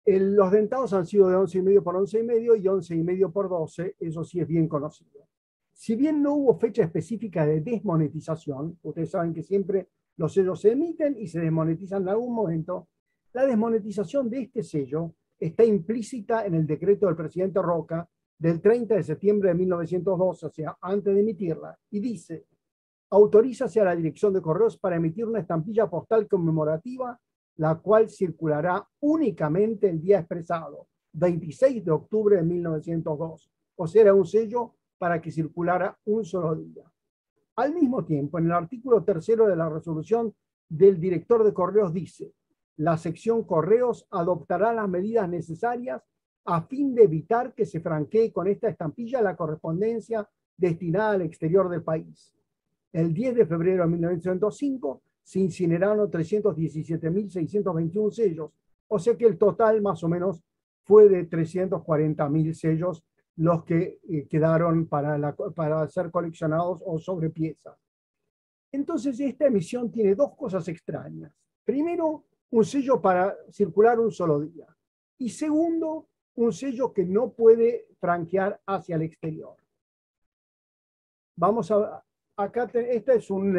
Los dentados han sido de 11,5 por 11,5 y 11,5 por 12, eso sí es bien conocido. Si bien no hubo fecha específica de desmonetización, ustedes saben que siempre los sellos se emiten y se desmonetizan en algún momento, la desmonetización de este sello está implícita en el decreto del presidente Roca del 30 de septiembre de 1912, o sea, antes de emitirla, y dice: autorízase a la Dirección de Correos para emitir una estampilla postal conmemorativa, la cual circulará únicamente el día expresado, 26 de octubre de 1902. O sea, era un sello para que circulara un solo día. Al mismo tiempo, en el artículo 3º de la resolución del director de Correos dice: la sección Correos adoptará las medidas necesarias a fin de evitar que se franquee con esta estampilla la correspondencia destinada al exterior del país. El 10 de febrero de 1905 se incineraron 317.621 sellos, o sea que el total más o menos fue de 340.000 sellos los que quedaron para ser coleccionados o sobre piezas. Entonces, esta emisión tiene dos cosas extrañas. Primero, un sello para circular un solo día. Y segundo, un sello que no puede franquear hacia el exterior. Vamos a... Acá este es un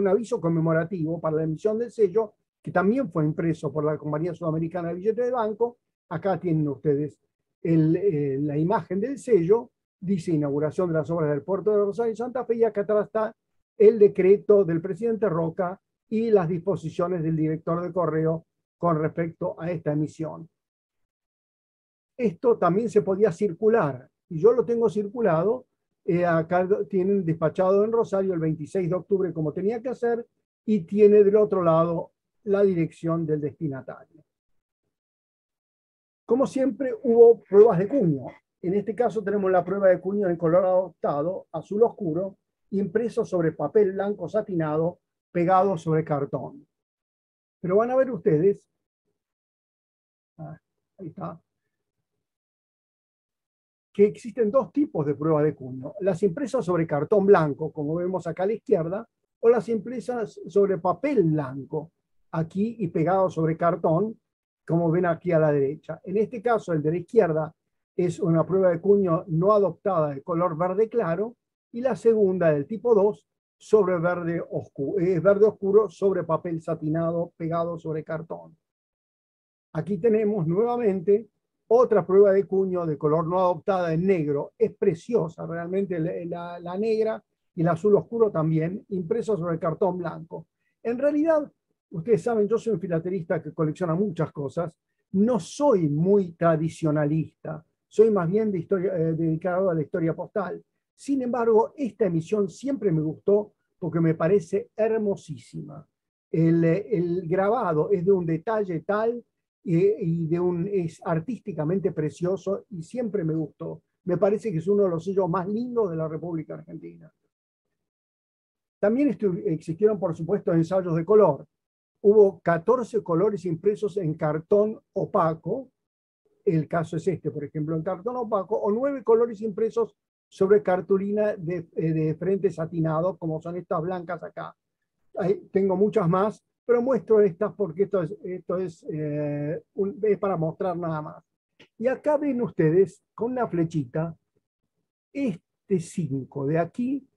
aviso conmemorativo para la emisión del sello, que también fue impreso por la compañía sudamericana de billetes de banco. Acá tienen ustedes la imagen del sello, dice inauguración de las obras del puerto de Rosario y Santa Fe, y acá atrás está el decreto del presidente Roca y las disposiciones del director de correo con respecto a esta emisión. Esto también se podía circular, y yo lo tengo circulado. Acá tienen despachado en Rosario el 26 de octubre como tenía que hacer, y tiene del otro lado la dirección del destinatario. Como siempre, hubo pruebas de cuño. En este caso tenemos la prueba de cuño en color adoptado, azul oscuro, impreso sobre papel blanco satinado, pegado sobre cartón. Pero van a ver ustedes, ahí está, que existen dos tipos de prueba de cuño: las impresas sobre cartón blanco, como vemos acá a la izquierda, o las impresas sobre papel blanco, aquí y pegado sobre cartón, como ven aquí a la derecha. En este caso, el de la izquierda es una prueba de cuño no adoptada de color verde claro, y la segunda, del tipo 2, sobre verde oscuro sobre papel satinado pegado sobre cartón. Aquí tenemos nuevamente otra prueba de cuño de color no adoptada en negro. Es preciosa realmente la negra y el azul oscuro también, impreso sobre cartón blanco. En realidad, ustedes saben, yo soy un filatelista que colecciona muchas cosas. No soy muy tradicionalista, soy más bien dedicado a la historia postal. Sin embargo, esta emisión siempre me gustó porque me parece hermosísima. El grabado es de un detalle tal y es artísticamente precioso, y siempre me gustó. Me parece que es uno de los sellos más lindos de la República Argentina. También existieron, por supuesto, ensayos de color. Hubo 14 colores impresos en cartón opaco. El caso es este, por ejemplo, en cartón opaco, o 9 colores impresos sobre cartulina de frente satinado, como son estas blancas acá. Tengo muchas más, pero muestro estas porque esto es para mostrar nada más. Y acá ven ustedes, con una flechita, este 5 de aquí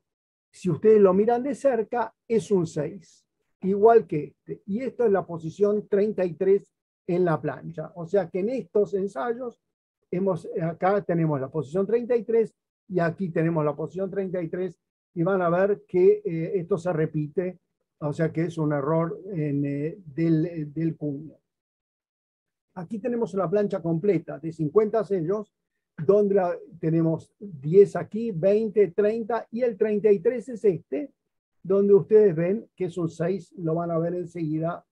Si ustedes lo miran de cerca, es un 6, igual que este. Y esto es la posición 33 en la plancha. O sea que en estos ensayos, acá tenemos la posición 33 y aquí tenemos la posición 33 y van a ver que esto se repite, o sea que es un error del cuño. Aquí tenemos una plancha completa de 50 sellos, donde tenemos 10 aquí, 20, 30 y el 33 es este, donde ustedes ven que es un 6, lo van a ver enseguida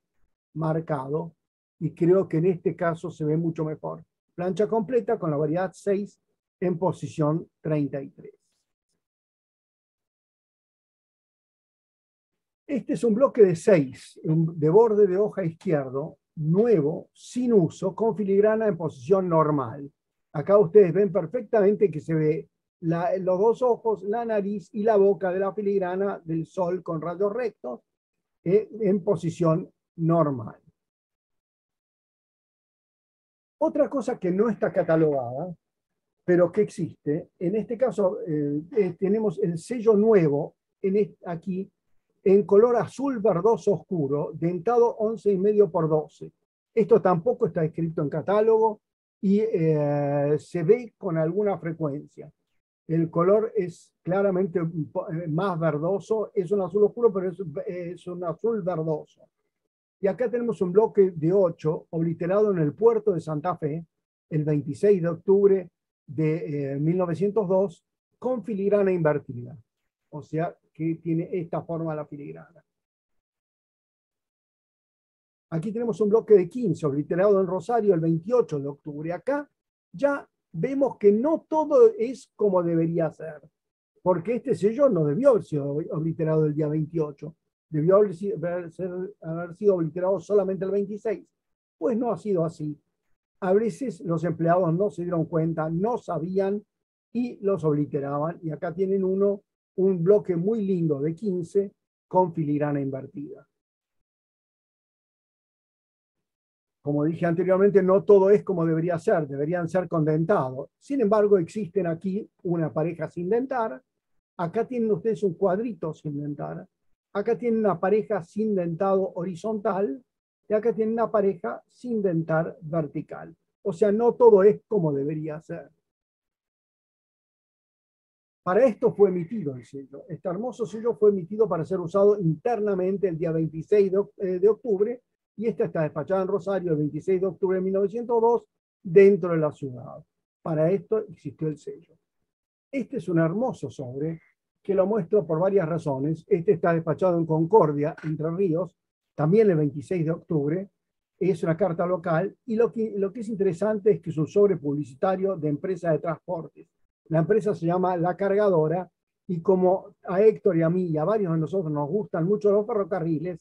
marcado y creo que en este caso se ve mucho mejor. Plancha completa con la variedad 6 en posición 33. Este es un bloque de 6, de borde de hoja izquierdo, nuevo, sin uso, con filigrana en posición normal. Acá ustedes ven perfectamente que se ve los dos ojos, la nariz y la boca de la filigrana del sol con rayos rectos en posición normal. Otra cosa que no está catalogada, pero que existe, en este caso tenemos el sello nuevo aquí, en color azul verdoso oscuro, dentado 11,5 por 12. Esto tampoco está escrito en catálogo y se ve con alguna frecuencia. El color es claramente más verdoso, es un azul oscuro, pero es un azul verdoso. Y acá tenemos un bloque de 8 obliterado en el puerto de Santa Fe, el 26 de octubre de 1902, con filigrana invertida. O sea, que tiene esta forma la filigrana. Aquí tenemos un bloque de 15, obliterado en Rosario el 28 de octubre. Acá ya vemos que no todo es como debería ser, porque este sello no debió haber sido obliterado el día 28, debió haber sido obliterado solamente el 26. Pues no ha sido así. A veces los empleados no se dieron cuenta, no sabían y los obliteraban. Y acá tienen un bloque muy lindo de 15 con filigrana invertida. Como dije anteriormente, no todo es como debería ser, deberían ser condentados. Sin embargo, existen aquí una pareja sin dentar. Acá tienen ustedes un cuadrito sin dentar. Acá tienen una pareja sin dentado horizontal. Y acá tienen una pareja sin dentar vertical. O sea, no todo es como debería ser. Para esto fue emitido el sello. Este hermoso sello fue emitido para ser usado internamente el día 26 de octubre y esta está despachada en Rosario el 26 de octubre de 1902 dentro de la ciudad. Para esto existió el sello. Este es un hermoso sobre que lo muestro por varias razones. Este está despachado en Concordia, Entre Ríos, también el 26 de octubre. Es una carta local y lo que es interesante es que es un sobre publicitario de empresa de transportes. La empresa se llama La Cargadora y como a Héctor y a mí y a varios de nosotros nos gustan mucho los ferrocarriles,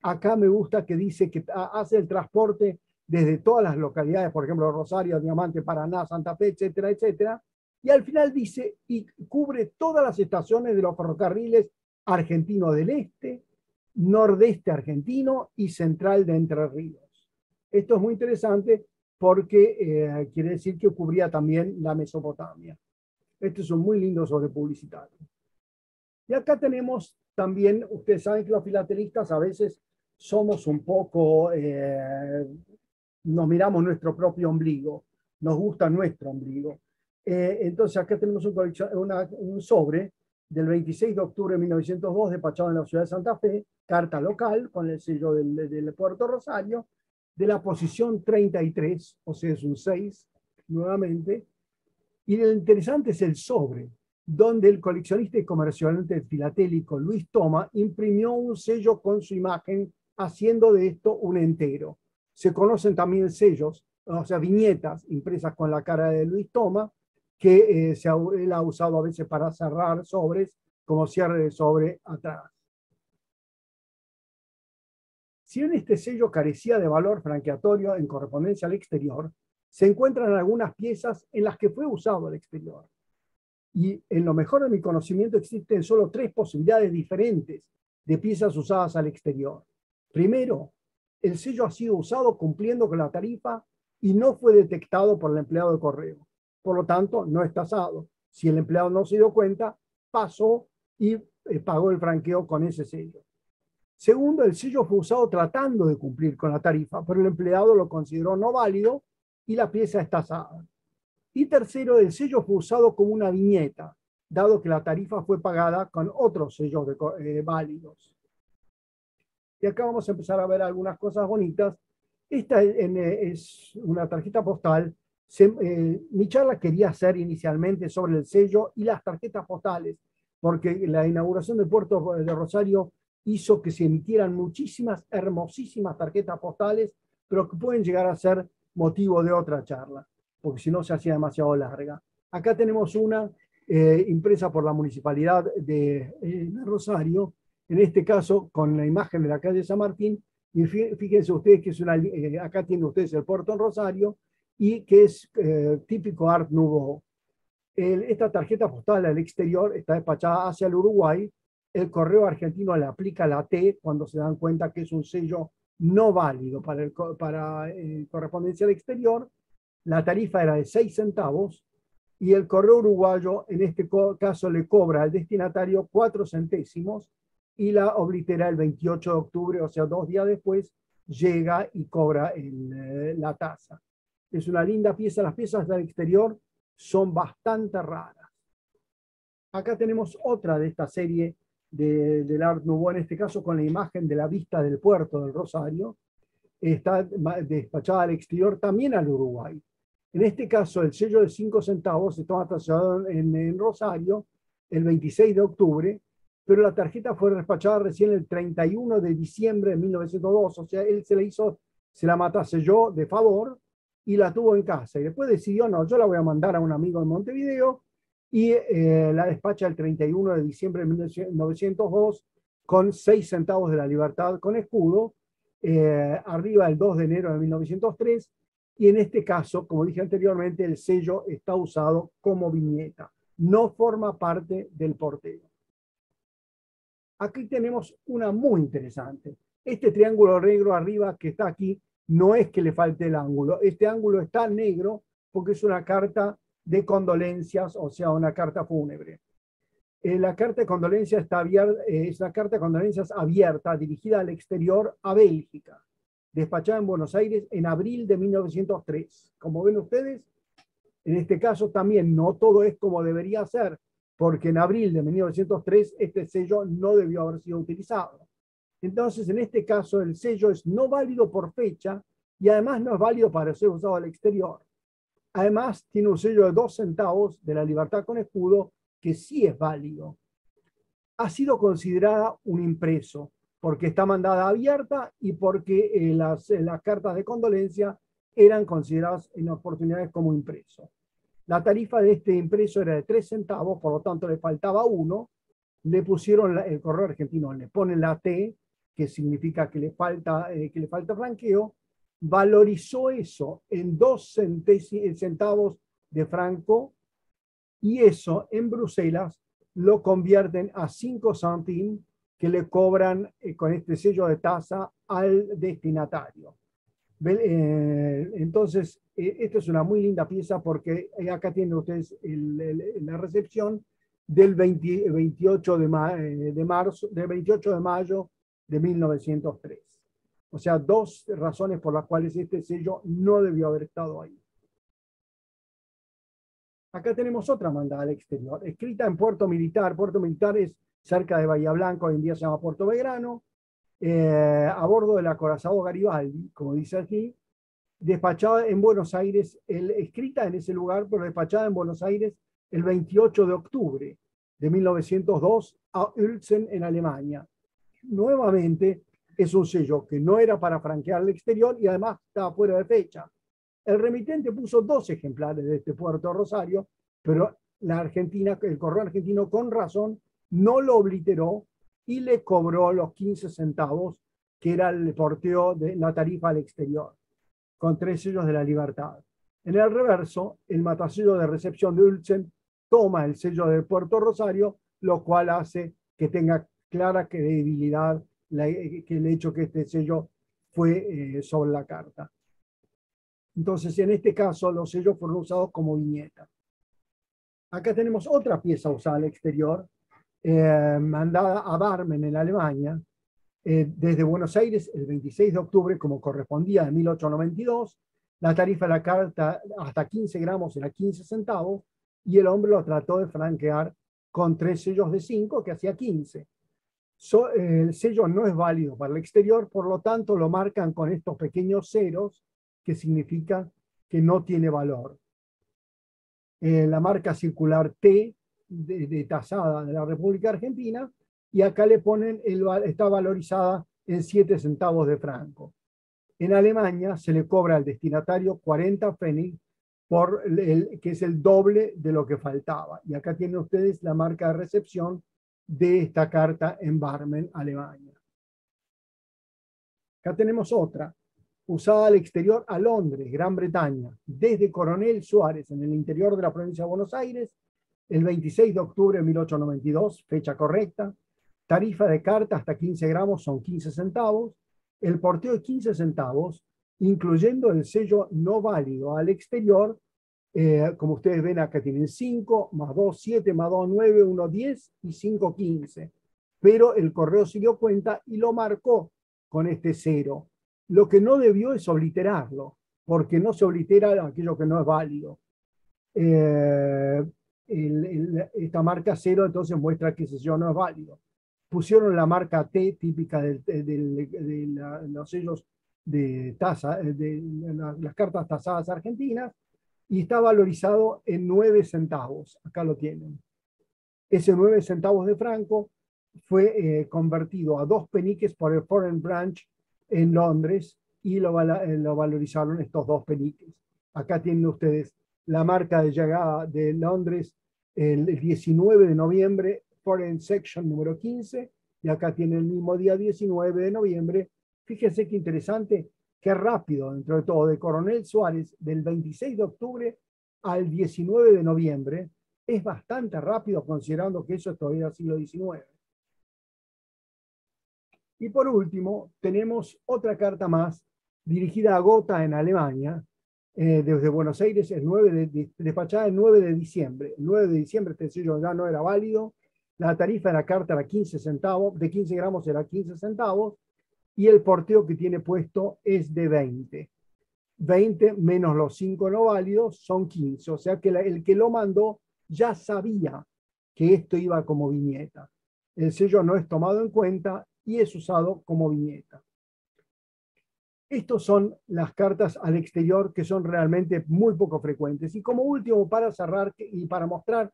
acá me gusta que dice que hace el transporte desde todas las localidades, por ejemplo, Rosario, Diamante, Paraná, Santa Fe, etcétera, etcétera. Y al final dice, y cubre todas las estaciones de los ferrocarriles argentino del Este, Nordeste argentino y Central de Entre Ríos. Esto es muy interesante porque quiere decir que cubría también la Mesopotamia. Este es un muy lindo sobre publicitario. Y acá tenemos también, ustedes saben que los filatelistas a veces somos un poco, nos miramos nuestro propio ombligo, nos gusta nuestro ombligo. Entonces acá tenemos un sobre del 26 de octubre de 1902 despachado en la ciudad de Santa Fe, carta local con el sello del Puerto Rosario, de la posición 33, o sea es un 6 nuevamente. Y lo interesante es el sobre, donde el coleccionista y comerciante filatélico Luis Toma imprimió un sello con su imagen, haciendo de esto un entero. Se conocen también sellos, o sea, viñetas impresas con la cara de Luis Toma, que él ha usado a veces para cerrar sobres, como cierre de sobre atrás. Si bien este sello carecía de valor franqueatorio en correspondencia al exterior, se encuentran algunas piezas en las que fue usado al exterior. Y en lo mejor de mi conocimiento existen solo 3 posibilidades diferentes de piezas usadas al exterior. Primero, el sello ha sido usado cumpliendo con la tarifa y no fue detectado por el empleado de correo. Por lo tanto, no es tasado. Si el empleado no se dio cuenta, pasó y pagó el franqueo con ese sello. Segundo, el sello fue usado tratando de cumplir con la tarifa, pero el empleado lo consideró no válido y la pieza es tasada. Y tercero, el sello fue usado como una viñeta, dado que la tarifa fue pagada con otros sellos válidos. Y acá vamos a empezar a ver algunas cosas bonitas. Esta es una tarjeta postal. Mi charla quería hacer inicialmente sobre el sello y las tarjetas postales, porque la inauguración del puerto de Rosario hizo que se emitieran muchísimas, hermosísimas tarjetas postales, pero que pueden llegar a ser motivo de otra charla, porque si no se hacía demasiado larga. Acá tenemos una impresa por la Municipalidad de Rosario, en este caso con la imagen de la calle San Martín, y fíjense ustedes que es una, acá tienen ustedes el puerto en Rosario, y que es típico Art Nouveau. Esta tarjeta postal al exterior está despachada hacia el Uruguay. El correo argentino le aplica la T cuando se dan cuenta que es un sello no válido para correspondencia al exterior. La tarifa era de 6 centavos y el correo uruguayo en este caso le cobra al destinatario 4 centésimos y la oblitera el 28 de octubre, o sea, 2 días después, llega y cobra la tasa. Es una linda pieza. Las piezas del exterior son bastante raras. Acá tenemos otra de esta serie del Art Nouveau, en este caso con la imagen de la vista del puerto del Rosario. Está despachada al exterior, también al Uruguay. En este caso, el sello de 5 centavos estaba tachado en Rosario el 26 de octubre, pero la tarjeta fue despachada recién el 31 de diciembre de 1902. O sea, él se la mataselló de favor y la tuvo en casa. Y después decidió, no, yo la voy a mandar a un amigo en Montevideo, y la despacha el 31 de diciembre de 1902 con 6 centavos de la libertad con escudo, arriba el 2 de enero de 1903, y en este caso, como dije anteriormente, el sello está usado como viñeta, no forma parte del porteo. Aquí tenemos una muy interesante. Este triángulo negro arriba que está aquí no es que le falte el ángulo, este ángulo está negro porque es una carta de condolencias, o sea, una carta fúnebre. La carta de condolencias es una carta de condolencias abierta, dirigida al exterior a Bélgica, despachada en Buenos Aires en abril de 1903. Como ven ustedes, en este caso también no todo es como debería ser, porque en abril de 1903 este sello no debió haber sido utilizado. Entonces, en este caso, el sello es no válido por fecha y además no es válido para ser usado al exterior. Además, tiene un sello de 2 centavos de la libertad con escudo, que sí es válido. Ha sido considerada un impreso, porque está mandada abierta y porque las cartas de condolencia eran consideradas en oportunidades como impreso. La tarifa de este impreso era de 3 centavos, por lo tanto le faltaba 1. Le pusieron el correo argentino, le ponen la T, que significa que le falta franqueo, valorizó eso en 2 centavos de franco, y eso en Bruselas lo convierten a 5 centimes que le cobran con este sello de tasa al destinatario. Entonces, esta es una muy linda pieza porque acá tienen ustedes la recepción del 28 de mayo de 1903. O sea, 2 razones por las cuales este sello no debió haber estado ahí. Acá tenemos otra mandada al exterior, escrita en Puerto Militar. Puerto Militar es cerca de Bahía Blanca, hoy en día se llama Puerto Belgrano, a bordo del acorazado Garibaldi, como dice aquí, despachada en Buenos Aires, escrita en ese lugar, pero despachada en Buenos Aires el 28 de octubre de 1902 a Uelzen, en Alemania. Nuevamente, es un sello que no era para franquear al exterior y además estaba fuera de fecha. El remitente puso 2 ejemplares de este puerto Rosario, pero el correo argentino con razón no lo obliteró y le cobró los 15 centavos, que era el porteo de la tarifa al exterior, con 3 sellos de la libertad. En el reverso, el matasello de recepción de Uelzen toma el sello del puerto Rosario, lo cual hace que tenga clara credibilidad que el hecho que este sello fue sobre la carta. Entonces, en este caso, los sellos fueron usados como viñeta. Acá tenemos otra pieza usada al exterior, mandada a Barmen en Alemania, desde Buenos Aires el 26 de octubre, como correspondía en 1892. La tarifa de la carta hasta 15 gramos era 15 centavos y el hombre lo trató de franquear con 3 sellos de 5, que hacía 15. El sello no es válido para el exterior, por lo tanto lo marcan con estos pequeños ceros, que significa que no tiene valor. La marca circular T de tasada de la República Argentina, y acá le ponen, está valorizada en 7 centavos de franco. En Alemania se le cobra al destinatario 40 pfennig, que es el doble de lo que faltaba. Y acá tienen ustedes la marca de recepción de esta carta en Barmen, Alemania. Acá tenemos otra, usada al exterior a Londres, Gran Bretaña, desde Coronel Suárez, en el interior de la provincia de Buenos Aires, el 26 de octubre de 1892, fecha correcta. Tarifa de carta hasta 15 gramos son 15 centavos. El porteo de 15 centavos, incluyendo el sello no válido al exterior, como ustedes ven acá tienen 5, más 2, 7, más 2, 9, 1, 10 y 5, 15. Pero el correo se dio cuenta y lo marcó con este 0. Lo que no debió es obliterarlo, porque no se oblitera aquello que no es válido. Esta marca 0 entonces muestra que ese sello no es válido. Pusieron la marca T típica de los sellos de tasa, de las cartas tasadas argentinas, y está valorizado en 9 centavos. Acá lo tienen. Ese 9 centavos de franco fue convertido a 2 peniques por el Foreign Branch en Londres, y lo valorizaron estos 2 peniques. Acá tienen ustedes la marca de llegada de Londres el 19 de noviembre, Foreign Section número 15, y acá tienen el mismo día 19 de noviembre. Fíjense qué interesante, qué rápido, dentro de todo, de Coronel Suárez, del 26 de octubre al 19 de noviembre, es bastante rápido considerando que eso es todavía siglo XIX. Y por último, tenemos otra carta más, dirigida a Gotha en Alemania, desde Buenos Aires, despachada el 9 de diciembre. El 9 de diciembre este sello ya no era válido. La tarifa de la carta era 15 centavos, de 15 gramos era 15 centavos, y el porteo que tiene puesto es de 20. 20 menos los 5 no válidos son 15, o sea que el que lo mandó ya sabía que esto iba como viñeta. El sello no es tomado en cuenta y es usado como viñeta. Estos son las cartas al exterior, que son realmente muy poco frecuentes. Y como último, para cerrar y para mostrar,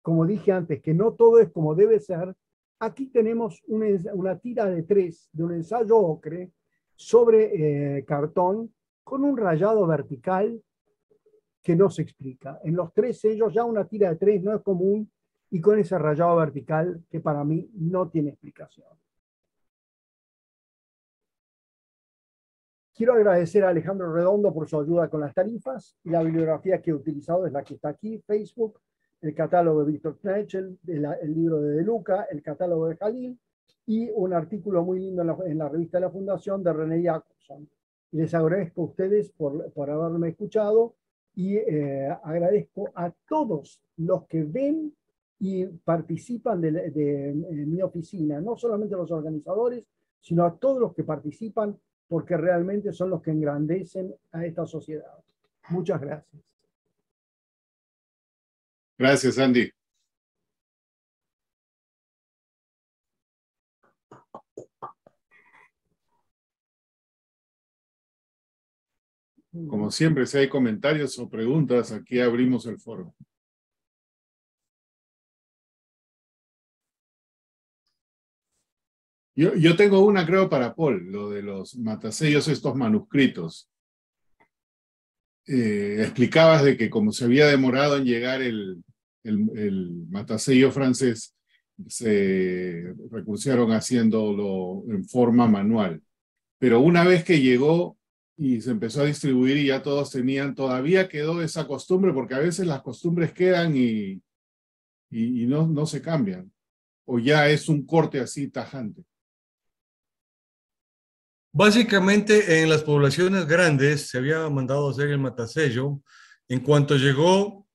como dije antes, que no todo es como debe ser, aquí tenemos una tira de 3 de un ensayo ocre sobre cartón con un rayado vertical que no se explica. En los 3 sellos ya una tira de 3 no es común, y con ese rayado vertical que para mí no tiene explicación. Quiero agradecer a Alejandro Redondo por su ayuda con las tarifas, y la bibliografía que he utilizado es la que está aquí: Facebook, el catálogo de Víctor Knechel, el libro de Luca, el catálogo de Jalil, y un artículo muy lindo en la revista de la Fundación de René Jacobson. Y les agradezco a ustedes por haberme escuchado, y agradezco a todos los que ven y participan de mi oficina, no solamente a los organizadores, sino a todos los que participan, porque realmente son los que engrandecen a esta sociedad. Muchas gracias. Gracias, Andy. Como siempre, si hay comentarios o preguntas, aquí abrimos el foro. Yo tengo una, creo, para Paul, lo de los matasellos, estos manuscritos. Explicabas de que como se había demorado en llegar el matasello francés, se recursaron haciéndolo en forma manual. Pero una vez que llegó y se empezó a distribuir y ya todos tenían, todavía quedó esa costumbre, porque a veces las costumbres quedan y no se cambian. O ya es un corte así tajante. Básicamente, en las poblaciones grandes se había mandado a hacer el matasello. En cuanto llegó,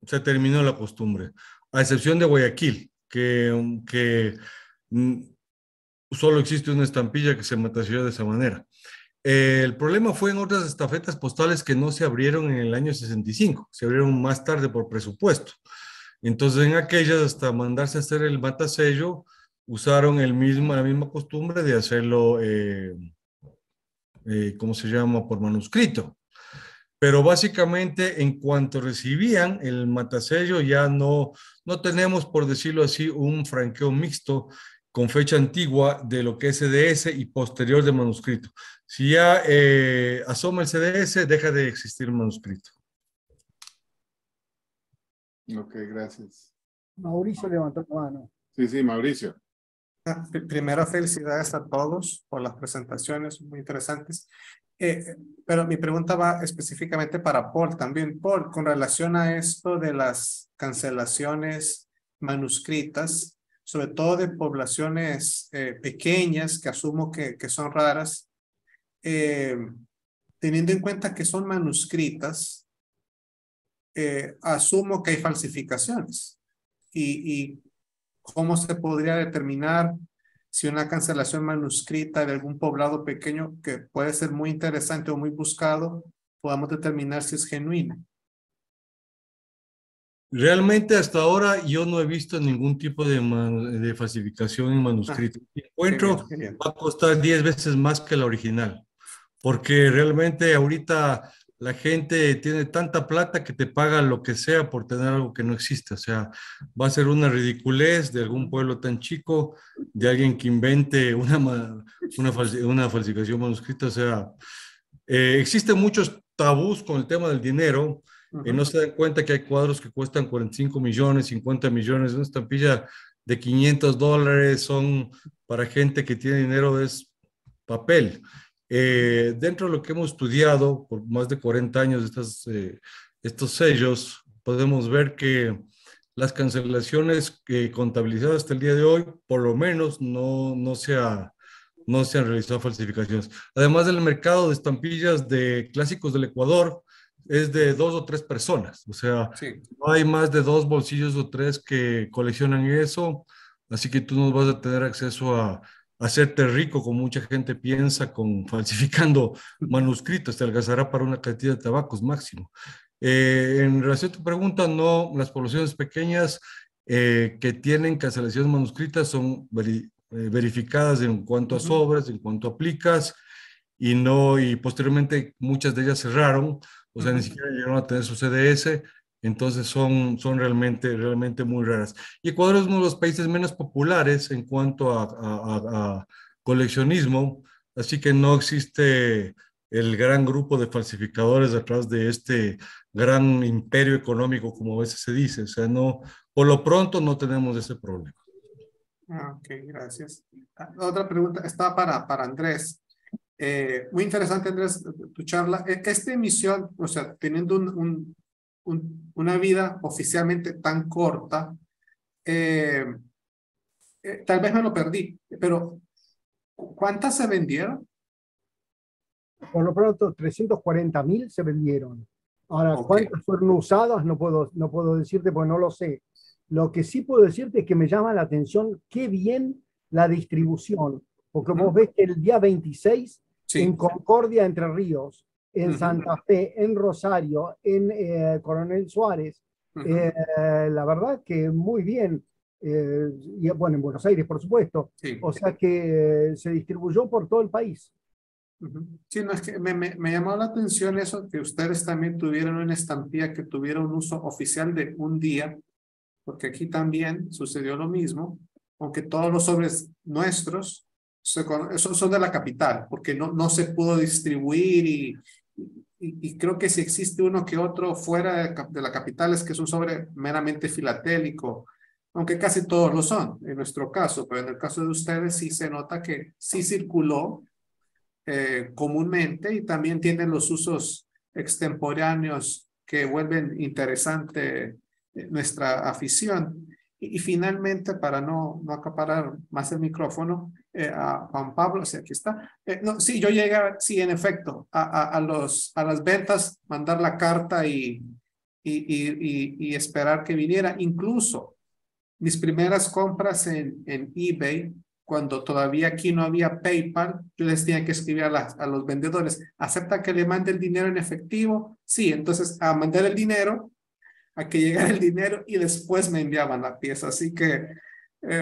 se terminó la costumbre, a excepción de Guayaquil, que solo existe una estampilla que se mataselló de esa manera. El problema fue en otras estafetas postales que no se abrieron en el año 65, se abrieron más tarde por presupuesto. Entonces, en aquellas, hasta mandarse a hacer el matasello, usaron la misma costumbre de hacerlo, ¿cómo se llama?, por manuscrito. Pero básicamente, en cuanto recibían el matasello, ya no tenemos, por decirlo así, un franqueo mixto con fecha antigua de lo que es CDS y posterior de manuscrito. Si ya asoma el CDS, deja de existir el manuscrito. Ok, gracias. Mauricio levantó la mano. Sí, Mauricio. Primero, felicidades a todos por las presentaciones muy interesantes. Pero mi pregunta va específicamente para Paul también. Paul, con relación a esto de las cancelaciones manuscritas, sobre todo de poblaciones pequeñas, que asumo que son raras, teniendo en cuenta que son manuscritas, asumo que hay falsificaciones. Y ¿cómo se podría determinar si una cancelación manuscrita de algún poblado pequeño que puede ser muy interesante o muy buscado, podamos determinar si es genuina? Realmente hasta ahora yo no he visto ningún tipo de falsificación en manuscrito. Si encuentro, Qué bien. va a costar 10 veces más que la original, porque realmente ahorita la gente tiene tanta plata que te paga lo que sea por tener algo que no existe. O sea, va a ser una ridiculez de algún pueblo tan chico, de alguien que invente una falsificación manuscrita. O sea, existen muchos tabús con el tema del dinero. No se dan cuenta que hay cuadros que cuestan 45 millones, 50 millones. Una estampilla de $500 son para gente que tiene dinero, es papel. Dentro de lo que hemos estudiado por más de 40 años, estos sellos, podemos ver que las cancelaciones contabilizadas hasta el día de hoy, por lo menos no se han realizado falsificaciones. Además del mercado de estampillas de clásicos del Ecuador, es de 2 o 3 personas. O sea, Sí. no hay más de 2 bolsillos o 3 que coleccionan eso. Así que tú no vas a tener acceso a hacerte rico, como mucha gente piensa, con falsificando manuscritos. Te alcanzará para una cantidad de tabacos máximo. En relación a tu pregunta, no, las poblaciones pequeñas que tienen cancelaciones manuscritas son verificadas en cuanto a sobres, en cuanto a plicas, y posteriormente muchas de ellas cerraron, o sea, ni siquiera llegaron a tener su CDS. Entonces son realmente muy raras. Y Ecuador es uno de los países menos populares en cuanto a coleccionismo, así que no existe el gran grupo de falsificadores detrás de este gran imperio económico, como a veces se dice. O sea, no, por lo pronto no tenemos ese problema. Ok, gracias. Otra pregunta está para Andrés. Muy interesante, Andrés, tu charla. Esta emisión, o sea, teniendo una vida oficialmente tan corta, tal vez me lo perdí, pero ¿cuántas se vendieron? Por lo pronto, 340.000 se vendieron. Ahora, Ok. ¿cuántas fueron usadas? No puedo decirte porque no lo sé. Lo que sí puedo decirte es que me llama la atención qué bien la distribución. Porque vos ves que el día 26, Sí. en Concordia, Entre Ríos, en Santa Fe, en Rosario, en Coronel Suárez, la verdad que muy bien. Y bueno, en Buenos Aires, por supuesto. Sí. O sea que se distribuyó por todo el país. Sí, no, es que me llamó la atención eso, que ustedes también tuvieron una estampilla que tuviera un uso oficial de un día, porque aquí también sucedió lo mismo, aunque todos los sobres nuestros son de la capital, porque no se pudo distribuir y creo que si existe uno que otro fuera de la capital es que es un sobre meramente filatélico, aunque casi todos lo son, en nuestro caso, pero en el caso de ustedes sí se nota que sí circuló comúnmente y también tienen los usos extemporáneos que vuelven interesante nuestra afición. Y finalmente, para no acaparar más el micrófono, a Juan Pablo, sí, aquí está. No, sí, yo llegué, sí, en efecto, a las ventas, mandar la carta y esperar que viniera. Incluso mis primeras compras en eBay, cuando todavía aquí no había PayPal, yo les tenía que escribir a los vendedores, ¿acepta que le mande el dinero en efectivo? Sí, entonces a mandar el dinero, a que llegara el dinero y después me enviaban la pieza. Así que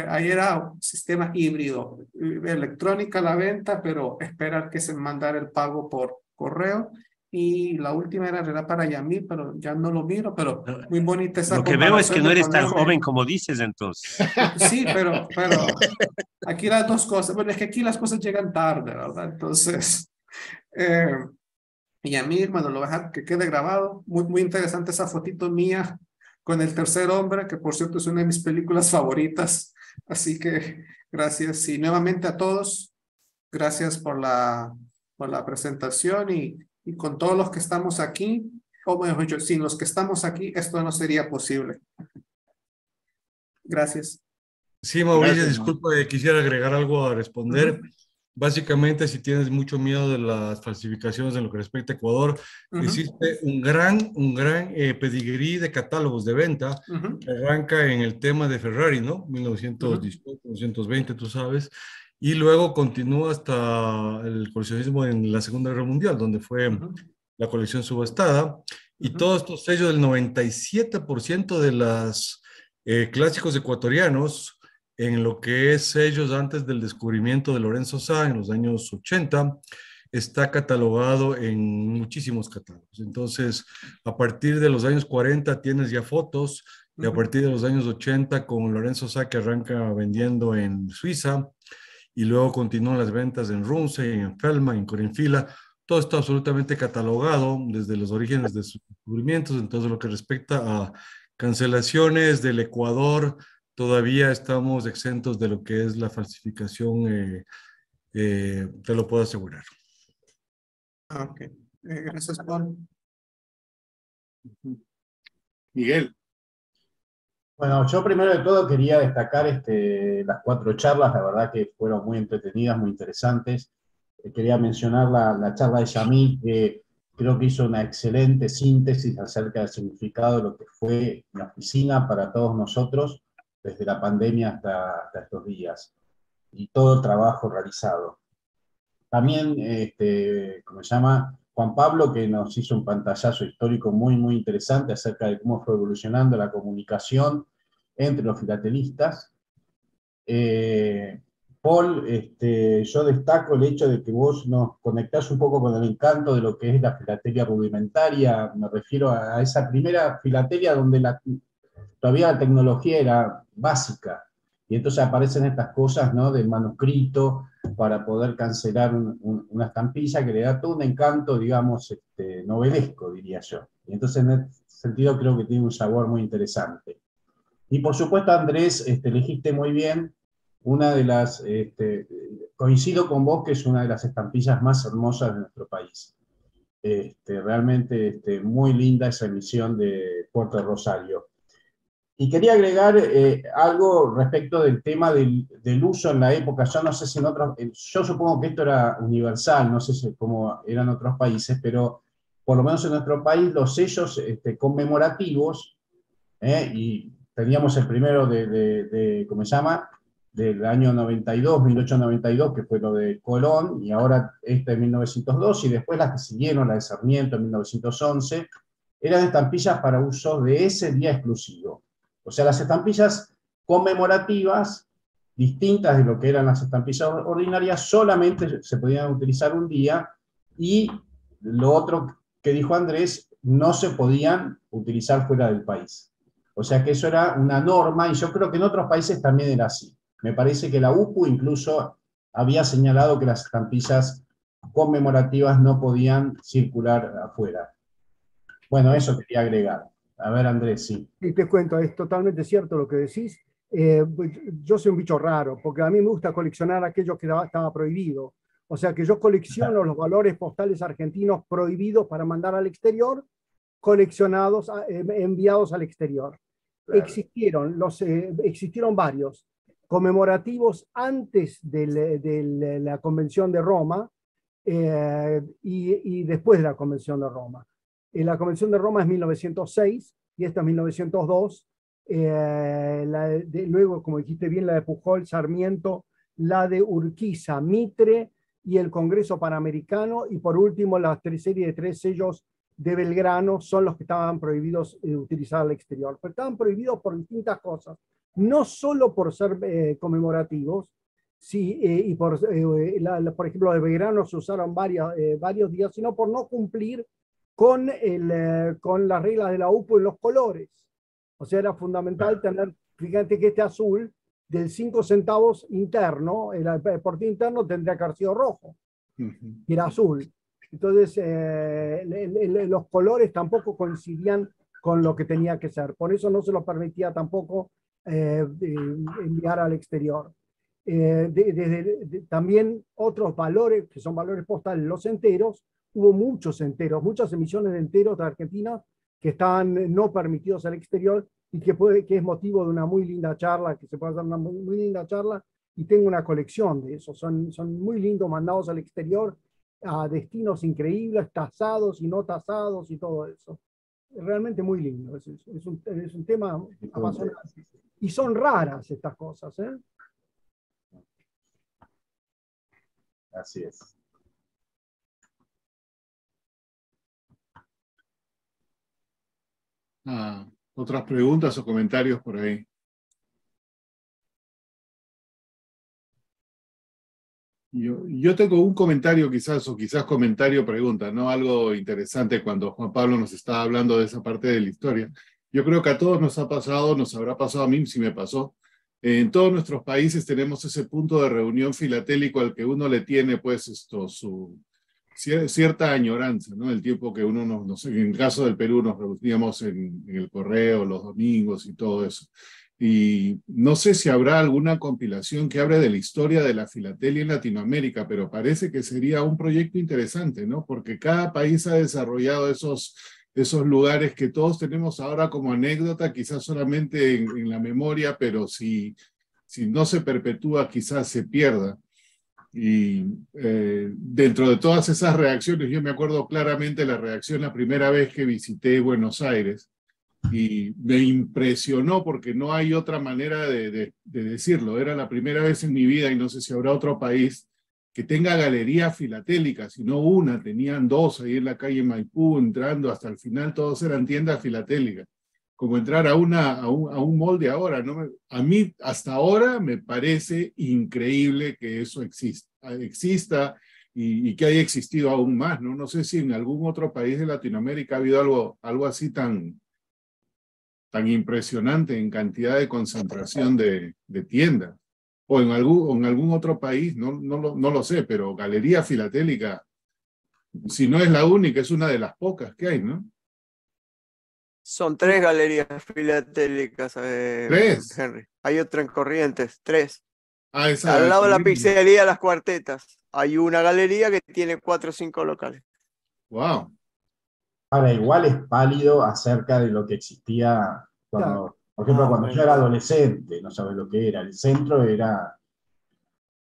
ahí era un sistema híbrido, electrónica la venta, pero esperar que se mandara el pago por correo. Y la última era para Yamil, pero ya no lo miro, pero muy bonita esa Lo que veo es que comparación no de eres tan ponerme. joven como dices, entonces. Sí, pero aquí las dos cosas, bueno, es que aquí las cosas llegan tarde, ¿verdad? Entonces, eh, y a mí, bueno, lo voy a dejar que quede grabado. Muy, muy interesante esa fotito mía con el tercer hombre, que por cierto es una de mis películas favoritas. Así que gracias. Y nuevamente a todos, gracias por la presentación y con todos los que estamos aquí, o mejor dicho, sin los que estamos aquí, esto no sería posible. Gracias. Sí, Mauricio, Gracias, disculpa, quisiera agregar algo a responder. Ujú, Básicamente, si tienes mucho miedo de las falsificaciones en lo que respecta a Ecuador, ujú, existe un gran pedigrí de catálogos de venta ujú, que arranca en el tema de Ferrari, ¿no? ujú, 1918, 1920, tú sabes, y luego continúa hasta el coleccionismo en la Segunda Guerra Mundial, donde fue ujú, la colección subastada, y ujú, todos estos sellos del 97% de las clásicos ecuatorianos en lo que es sellos antes del descubrimiento de Lorenzo Sá en los años 80, está catalogado en muchísimos catálogos. Entonces, a partir de los años 40 tienes ya fotos, y a ujú. partir de los años 80 con Lorenzo Sá que arranca vendiendo en Suiza, y luego continúan las ventas en Runze, en Felma, en Corinfila. Todo está absolutamente catalogado desde los orígenes de sus descubrimientos. Entonces, lo que respecta a cancelaciones del Ecuador, todavía estamos exentos de lo que es la falsificación, te lo puedo asegurar. Ah, ok. Gracias, Paul. Miguel. Bueno, yo primero de todo quería destacar las 4 charlas, la verdad que fueron muy entretenidas, muy interesantes. Quería mencionar la charla de Yamil, que creo que hizo una excelente síntesis acerca del significado de lo que fue la oficina para todos nosotros, desde la pandemia hasta estos días, y todo el trabajo realizado. También, ¿cómo se llama? Juan Pablo, que nos hizo un pantallazo histórico muy, muy interesante acerca de cómo fue evolucionando la comunicación entre los filatelistas. Paul, yo destaco el hecho de que vos nos conectás un poco con el encanto de lo que es la filatelia rudimentaria. Me refiero a esa primera filatelia donde todavía la tecnología era básica. Y entonces aparecen estas cosas, ¿no? Del manuscrito para poder cancelar una estampilla que le da todo un encanto, digamos, novelesco, diría yo. Y entonces en ese sentido creo que tiene un sabor muy interesante. Y por supuesto, Andrés, elegiste muy bien una de las, coincido con vos que es una de las estampillas más hermosas de nuestro país. Realmente muy linda esa emisión de Puerto Rosario. Y quería agregar algo respecto del tema del uso en la época. Yo no sé si en otros, yo supongo que esto era universal, no sé cómo eran otros países, pero por lo menos en nuestro país los sellos conmemorativos, y teníamos el primero ¿cómo se llama? Del año 92, 1892, que fue lo de Colón, y ahora de 1902, y después las que siguieron, la de Sarmiento en 1911, eran estampillas para uso de ese día exclusivo. O sea, las estampillas conmemorativas, distintas de lo que eran las estampillas ordinarias, solamente se podían utilizar un día, y lo otro que dijo Andrés, no se podían utilizar fuera del país. O sea que eso era una norma, y yo creo que en otros países también era así. Me parece que la UPU incluso había señalado que las estampillas conmemorativas no podían circular afuera. Bueno, eso quería agregar. A ver, Andrés, sí. Y te cuento, es totalmente cierto lo que decís. Yo soy un bicho raro, porque a mí me gusta coleccionar aquello que estaba prohibido. O sea que yo colecciono los valores postales argentinos prohibidos para mandar al exterior, coleccionados, enviados al exterior. Claro. Existieron varios conmemorativos antes de la Convención de Roma, y después de la Convención de Roma. La Convención de Roma es 1906 y esta es 1902, luego, como dijiste bien, la de Pujol, Sarmiento, la de Urquiza, Mitre y el Congreso Panamericano, y por último la serie de 3 sellos de Belgrano son los que estaban prohibidos de utilizar al exterior, pero estaban prohibidos por distintas cosas, no solo por ser conmemorativos, sí, y por ejemplo, de Belgrano se usaron varios días, sino por no cumplir con las reglas de la UPO en los colores. O sea, era fundamental tener, fíjate que este azul del 5 centavos interno, el portín interno tendría que haber sido rojo, y era azul. Entonces, los colores tampoco coincidían con lo que tenía que ser. Por eso no se los permitía tampoco enviar al exterior. También otros valores, que son valores postales, los enteros, hubo muchos enteros, muchas emisiones de enteros de Argentina que estaban no permitidos al exterior y que es motivo de una muy linda charla, que se puede hacer una muy linda charla, y tengo una colección de esos. Son muy lindos, mandados al exterior a destinos increíbles, tasados y no tasados y todo eso. Realmente muy lindo, es un tema apasionante. Y son raras estas cosas, ¿eh? Así es. ¿Otras preguntas o comentarios por ahí? Yo tengo un comentario quizás, o quizás comentario pregunta, ¿no? Algo interesante cuando Juan Pablo nos estaba hablando de esa parte de la historia. Yo creo que a todos nos ha pasado, nos habrá pasado a mí, si me pasó. En todos nuestros países tenemos ese punto de reunión filatélico al que uno le tiene, pues, cierta añoranza, ¿no? El tiempo que uno, no sé, en el caso del Perú nos reuníamos en el correo los domingos y todo eso. Y no sé si habrá alguna compilación que hable de la historia de la filatelia en Latinoamérica, pero parece que sería un proyecto interesante, ¿no? Porque cada país ha desarrollado esos lugares que todos tenemos ahora como anécdota, quizás solamente en la memoria, pero si no se perpetúa, quizás se pierda. Y dentro de todas esas reacciones, yo me acuerdo claramente la reacción la primera vez que visité Buenos Aires, y me impresionó porque no hay otra manera de decirlo. Era la primera vez en mi vida, y no sé si habrá otro país que tenga galerías filatélicas, y no una, tenían 2 ahí en la calle Maipú, entrando hasta el final, todos eran tiendas filatélicas. Como entrar a un mall de ahora, ¿no? A mí hasta ahora me parece increíble que eso exista y que haya existido aún más, ¿no? No sé si en algún otro país de Latinoamérica ha habido algo así tan impresionante en cantidad de concentración de tiendas. O en algún otro país, no lo sé, pero galería filatélica, si no es la única, es una de las pocas que hay, ¿no? Son 3 galerías filatélicas, 3. Henry. Hay otra en Corrientes, 3. Esa Al lado de la misma. pizzería Las Cuartetas, hay una galería que tiene 4 o 5 locales. Wow. Ahora, igual es pálido acerca de lo que existía cuando, por ejemplo, cuando yo era adolescente, no sabes lo que era, el centro era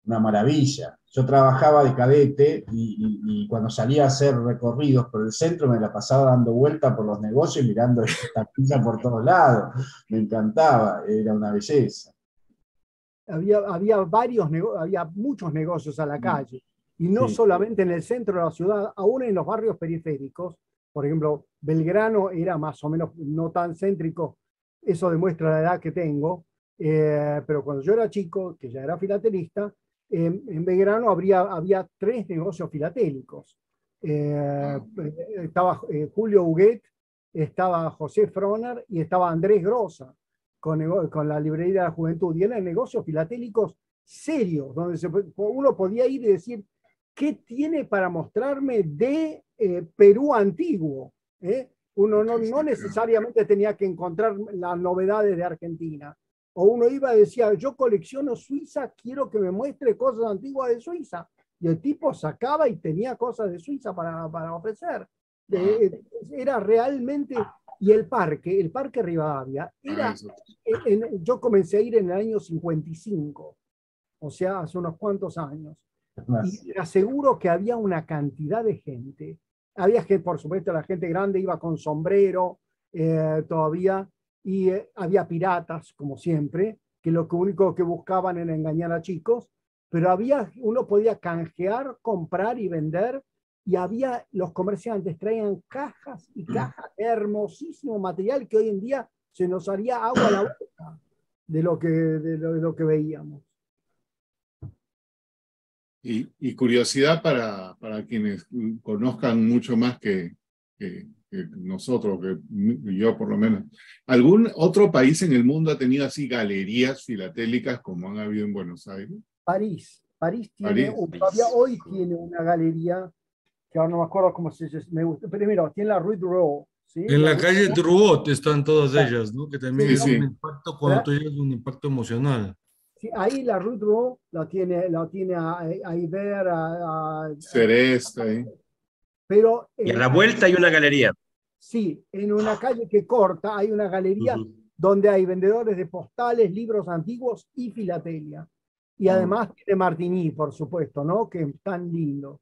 una maravilla. Yo trabajaba de cadete y cuando salía a hacer recorridos por el centro me la pasaba dando vuelta por los negocios y mirando esta pizza por todos lados. Me encantaba, era una belleza. Había muchos negocios a la calle, y no solamente en el centro de la ciudad, aún en los barrios periféricos. Por ejemplo, Belgrano era más o menos no tan céntrico, eso demuestra la edad que tengo, pero cuando yo era chico, que ya era filatelista, en Belgrano había 3 negocios filatélicos. Estaba Julio Huguet, estaba José Froner y estaba Andrés Grossa con la librería de la juventud, y eran negocios filatélicos serios, donde uno podía ir y decir, ¿qué tiene para mostrarme de Perú antiguo? Uno no necesariamente tenía que encontrar las novedades de Argentina. O uno iba y decía, yo colecciono Suiza, quiero que me muestre cosas antiguas de Suiza. Y el tipo sacaba y tenía cosas de Suiza para ofrecer. Era realmente... Y el parque Rivadavia, yo comencé a ir en el año 55, o sea, hace unos cuantos años. Y te aseguro que había una cantidad de gente. Había gente, por supuesto, la gente grande iba con sombrero todavía, y había piratas, como siempre, que lo único que buscaban era engañar a chicos, pero uno podía canjear, comprar y vender, y los comerciantes traían cajas y cajas de hermosísimo material que hoy en día se nos haría agua a la boca de lo que veíamos. Y curiosidad para quienes conozcan mucho más que nosotros, que yo por lo menos. ¿Algún otro país en el mundo ha tenido así galerías filatélicas como han habido en Buenos Aires? París tiene, todavía hoy tiene una galería, que ahora no me acuerdo cómo se llama, me gusta, pero mira, tiene la Rue Drouot, ¿sí? En la calle Drouot están todas ellas, ¿no? Que también es sí. un impacto, cuando tú llegas, un impacto emocional. Sí, ahí la Rue Drouot la tiene a Iber, Ceresta, pero Y a la vuelta hay una galería. sí, en una calle que corta hay una galería donde hay vendedores de postales, libros antiguos y filatelia. Y además tiene Martigny, por supuesto, ¿no? Que es tan lindo.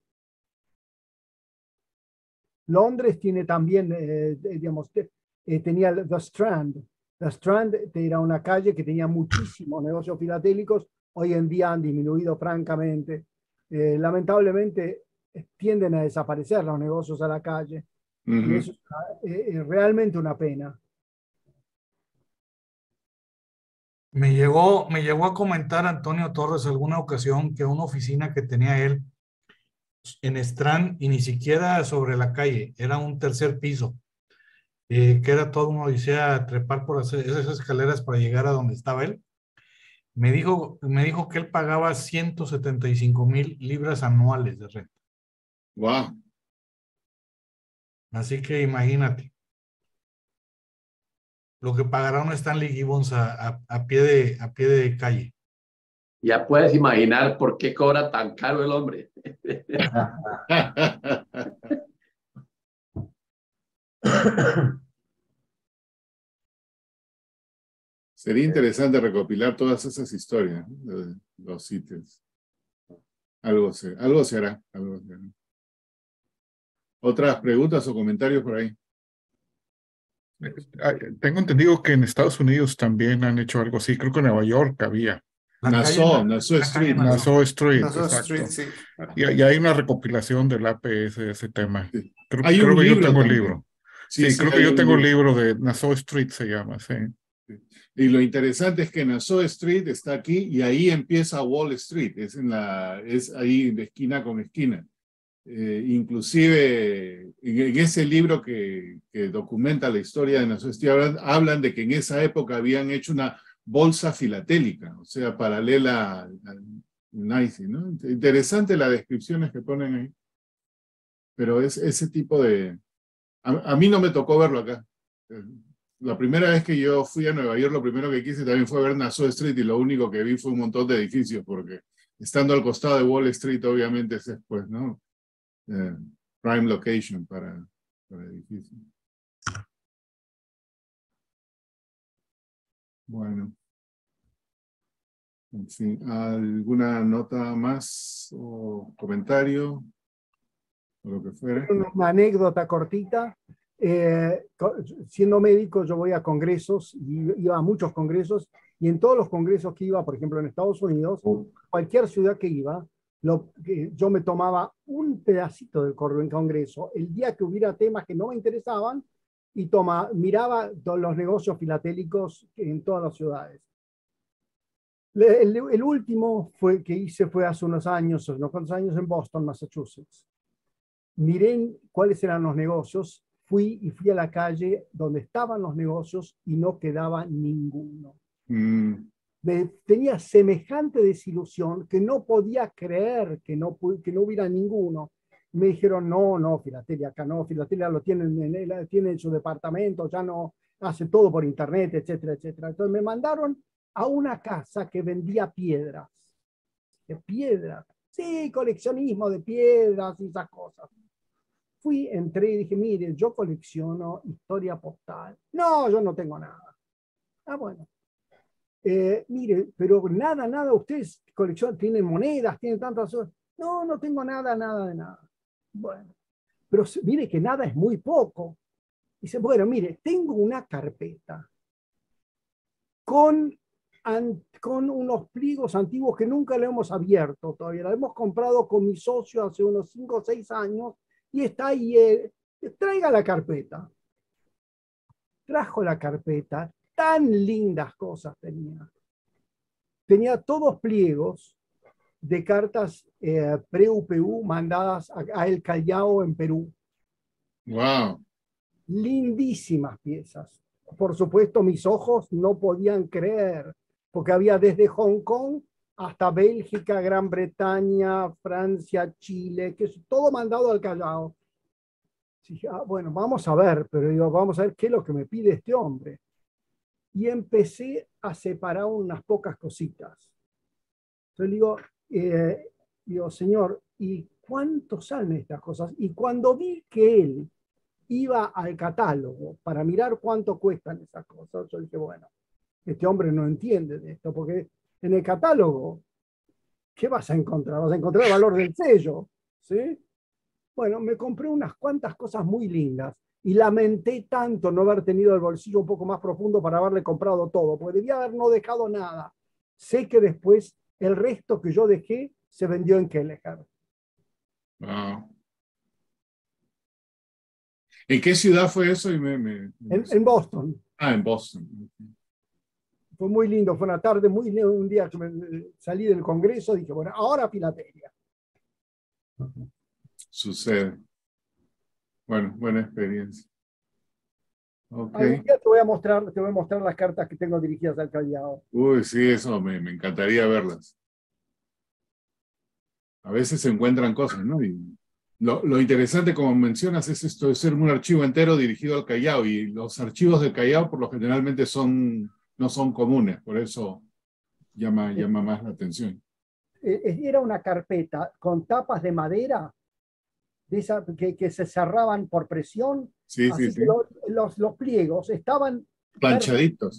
Londres tiene también, digamos, tenía The Strand. The Strand era una calle que tenía muchísimos negocios filatélicos. Hoy en día han disminuido francamente. Lamentablemente tienden a desaparecer los negocios a la calle. Y eso es realmente una pena. Me llegó a comentar Antonio Torres alguna ocasión que una oficina que tenía él en Strand, y ni siquiera sobre la calle, era un tercer piso, que era todo una odisea trepar por esas escaleras para llegar a donde estaba él. Me dijo que él pagaba 175,000 libras anuales de renta. Wow. Así que imagínate lo que pagará un Stanley Gibbons a pie de calle. Ya puedes imaginar por qué cobra tan caro el hombre. Sería interesante recopilar todas esas historias, los sitios. Algo se hará. ¿Otras preguntas o comentarios por ahí? Tengo entendido que en Estados Unidos también han hecho algo así. Creo que en Nueva York había. Nassau Street. Nassau Street, Nassau exacto. Street, sí. Y hay una recopilación del APS de ese tema. Sí. Creo que yo tengo el libro. Sí, creo que yo tengo el libro de Nassau Street, se llama, sí. Y lo interesante es que Nassau Street está aquí y ahí empieza Wall Street. Es ahí de esquina con esquina. Inclusive en ese libro que documenta la historia de Nassau Street, hablan de que en esa época habían hecho una bolsa filatélica, o sea, paralela al NYSE, ¿no? Interesante las descripciones que ponen ahí. Pero es ese tipo de... A mí no me tocó verlo acá. La primera vez que yo fui a Nueva York, lo primero que quise también fue ver Nassau Street y lo único que vi fue un montón de edificios, porque estando al costado de Wall Street, obviamente es pues, ¿no? Prime location para edificios. Bueno. En fin, ¿alguna nota más o comentario? O lo que fuera. Una anécdota cortita. Siendo médico, yo voy a congresos, y iba a muchos congresos, y en todos los congresos que iba, por ejemplo, en Estados Unidos, cualquier ciudad que iba, yo me tomaba un pedacito del congreso el día que hubiera temas que no me interesaban y miraba todos los negocios filatélicos en todas las ciudades. El último que hice fue hace unos años en Boston, Massachusetts. Miré cuáles eran los negocios, fui a la calle donde estaban los negocios y no quedaba ninguno. Tenía semejante desilusión que no podía creer que no hubiera ninguno. Me dijeron, no, filatelia acá no, filatelia lo tienen en su departamento, ya no, hace todo por internet, etcétera, etcétera. Entonces me mandaron a una casa que vendía piedras. De piedras. Sí, coleccionismo de piedras y esas cosas. Entré y dije, mire, yo colecciono historia postal. No, yo no tengo nada. Bueno. Mire, pero nada, ustedes coleccionan, tienen monedas, tienen tantas cosas. No tengo nada de nada. Bueno, pero mire que nada es muy poco. Dice, bueno, mire, tengo una carpeta con unos pliegos antiguos que nunca le hemos abierto todavía. La hemos comprado con mi socio hace unos 5 o 6 años y está ahí. Traiga la carpeta. Trajo la carpeta. Tan lindas cosas tenía. Tenía todos pliegos de cartas pre-UPU mandadas a El Callao en Perú. Wow. Lindísimas piezas. Por supuesto, mis ojos no podían creer, porque había desde Hong Kong hasta Bélgica, Gran Bretaña, Francia, Chile, que es todo mandado al Callao. Dije, bueno, vamos a ver, pero digo, vamos a ver qué es lo que me pide este hombre. Y empecé a separar unas pocas cositas. Entonces digo, señor, ¿y cuánto salen estas cosas? Y cuando vi que él iba al catálogo para mirar cuánto cuestan esas cosas, yo dije, bueno, este hombre no entiende de esto, porque en el catálogo, ¿qué vas a encontrar? Vas a encontrar el valor del sello, ¿sí? Bueno, me compré unas cuantas cosas muy lindas y lamenté tanto no haber tenido el bolsillo un poco más profundo para haberle comprado todo, porque debía haber no dejado nada. Sé que después el resto que yo dejé se vendió en Kelleher. Wow. ¿En qué ciudad fue eso? En Boston. Ah, en Boston. Fue muy lindo, fue una tarde muy linda, un día que salí del congreso, dije, bueno, ahora filatelia. Sucede. Bueno, buena experiencia. Okay. Algún día te voy a mostrar las cartas que tengo dirigidas al Callao. Uy, sí, eso me encantaría verlas. A veces se encuentran cosas, ¿no? Y lo interesante, como mencionas, es esto de ser un archivo entero dirigido al Callao, y los archivos del Callao por lo generalmente no son comunes, por eso llama más la atención. Era una carpeta con tapas de madera de esa, que se cerraban por presión. Sí, así sí, que sí. los pliegos estaban Planchaditos.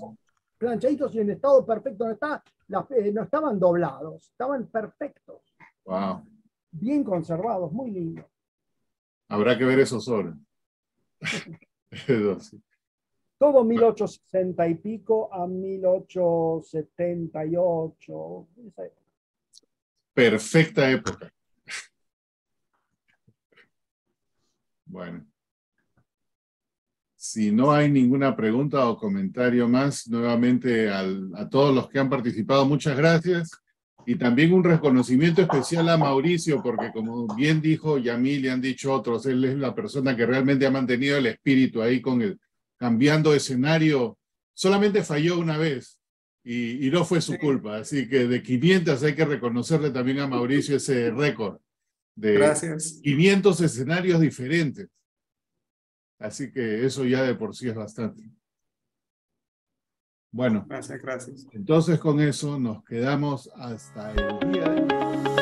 Planchaditos y en estado perfecto. No estaban doblados, estaban perfectos. Wow. Bien conservados, muy lindos. Habrá que ver esos sobres. Sí. Todo 1860 y pico a 1878. Perfecta época. Bueno. Si no hay ninguna pregunta o comentario más, nuevamente a todos los que han participado, muchas gracias. Y también un reconocimiento especial a Mauricio, porque como bien dijo Yamil y han dicho otros, él es la persona que realmente ha mantenido el espíritu ahí con el cambiando escenario. Solamente falló una vez y no fue su culpa. Así que de 500 hay que reconocerle también a Mauricio ese récord de Gracias. 500 escenarios diferentes. Así que eso ya de por sí es bastante. Bueno, Gracias. entonces con eso nos quedamos hasta el día de hoy.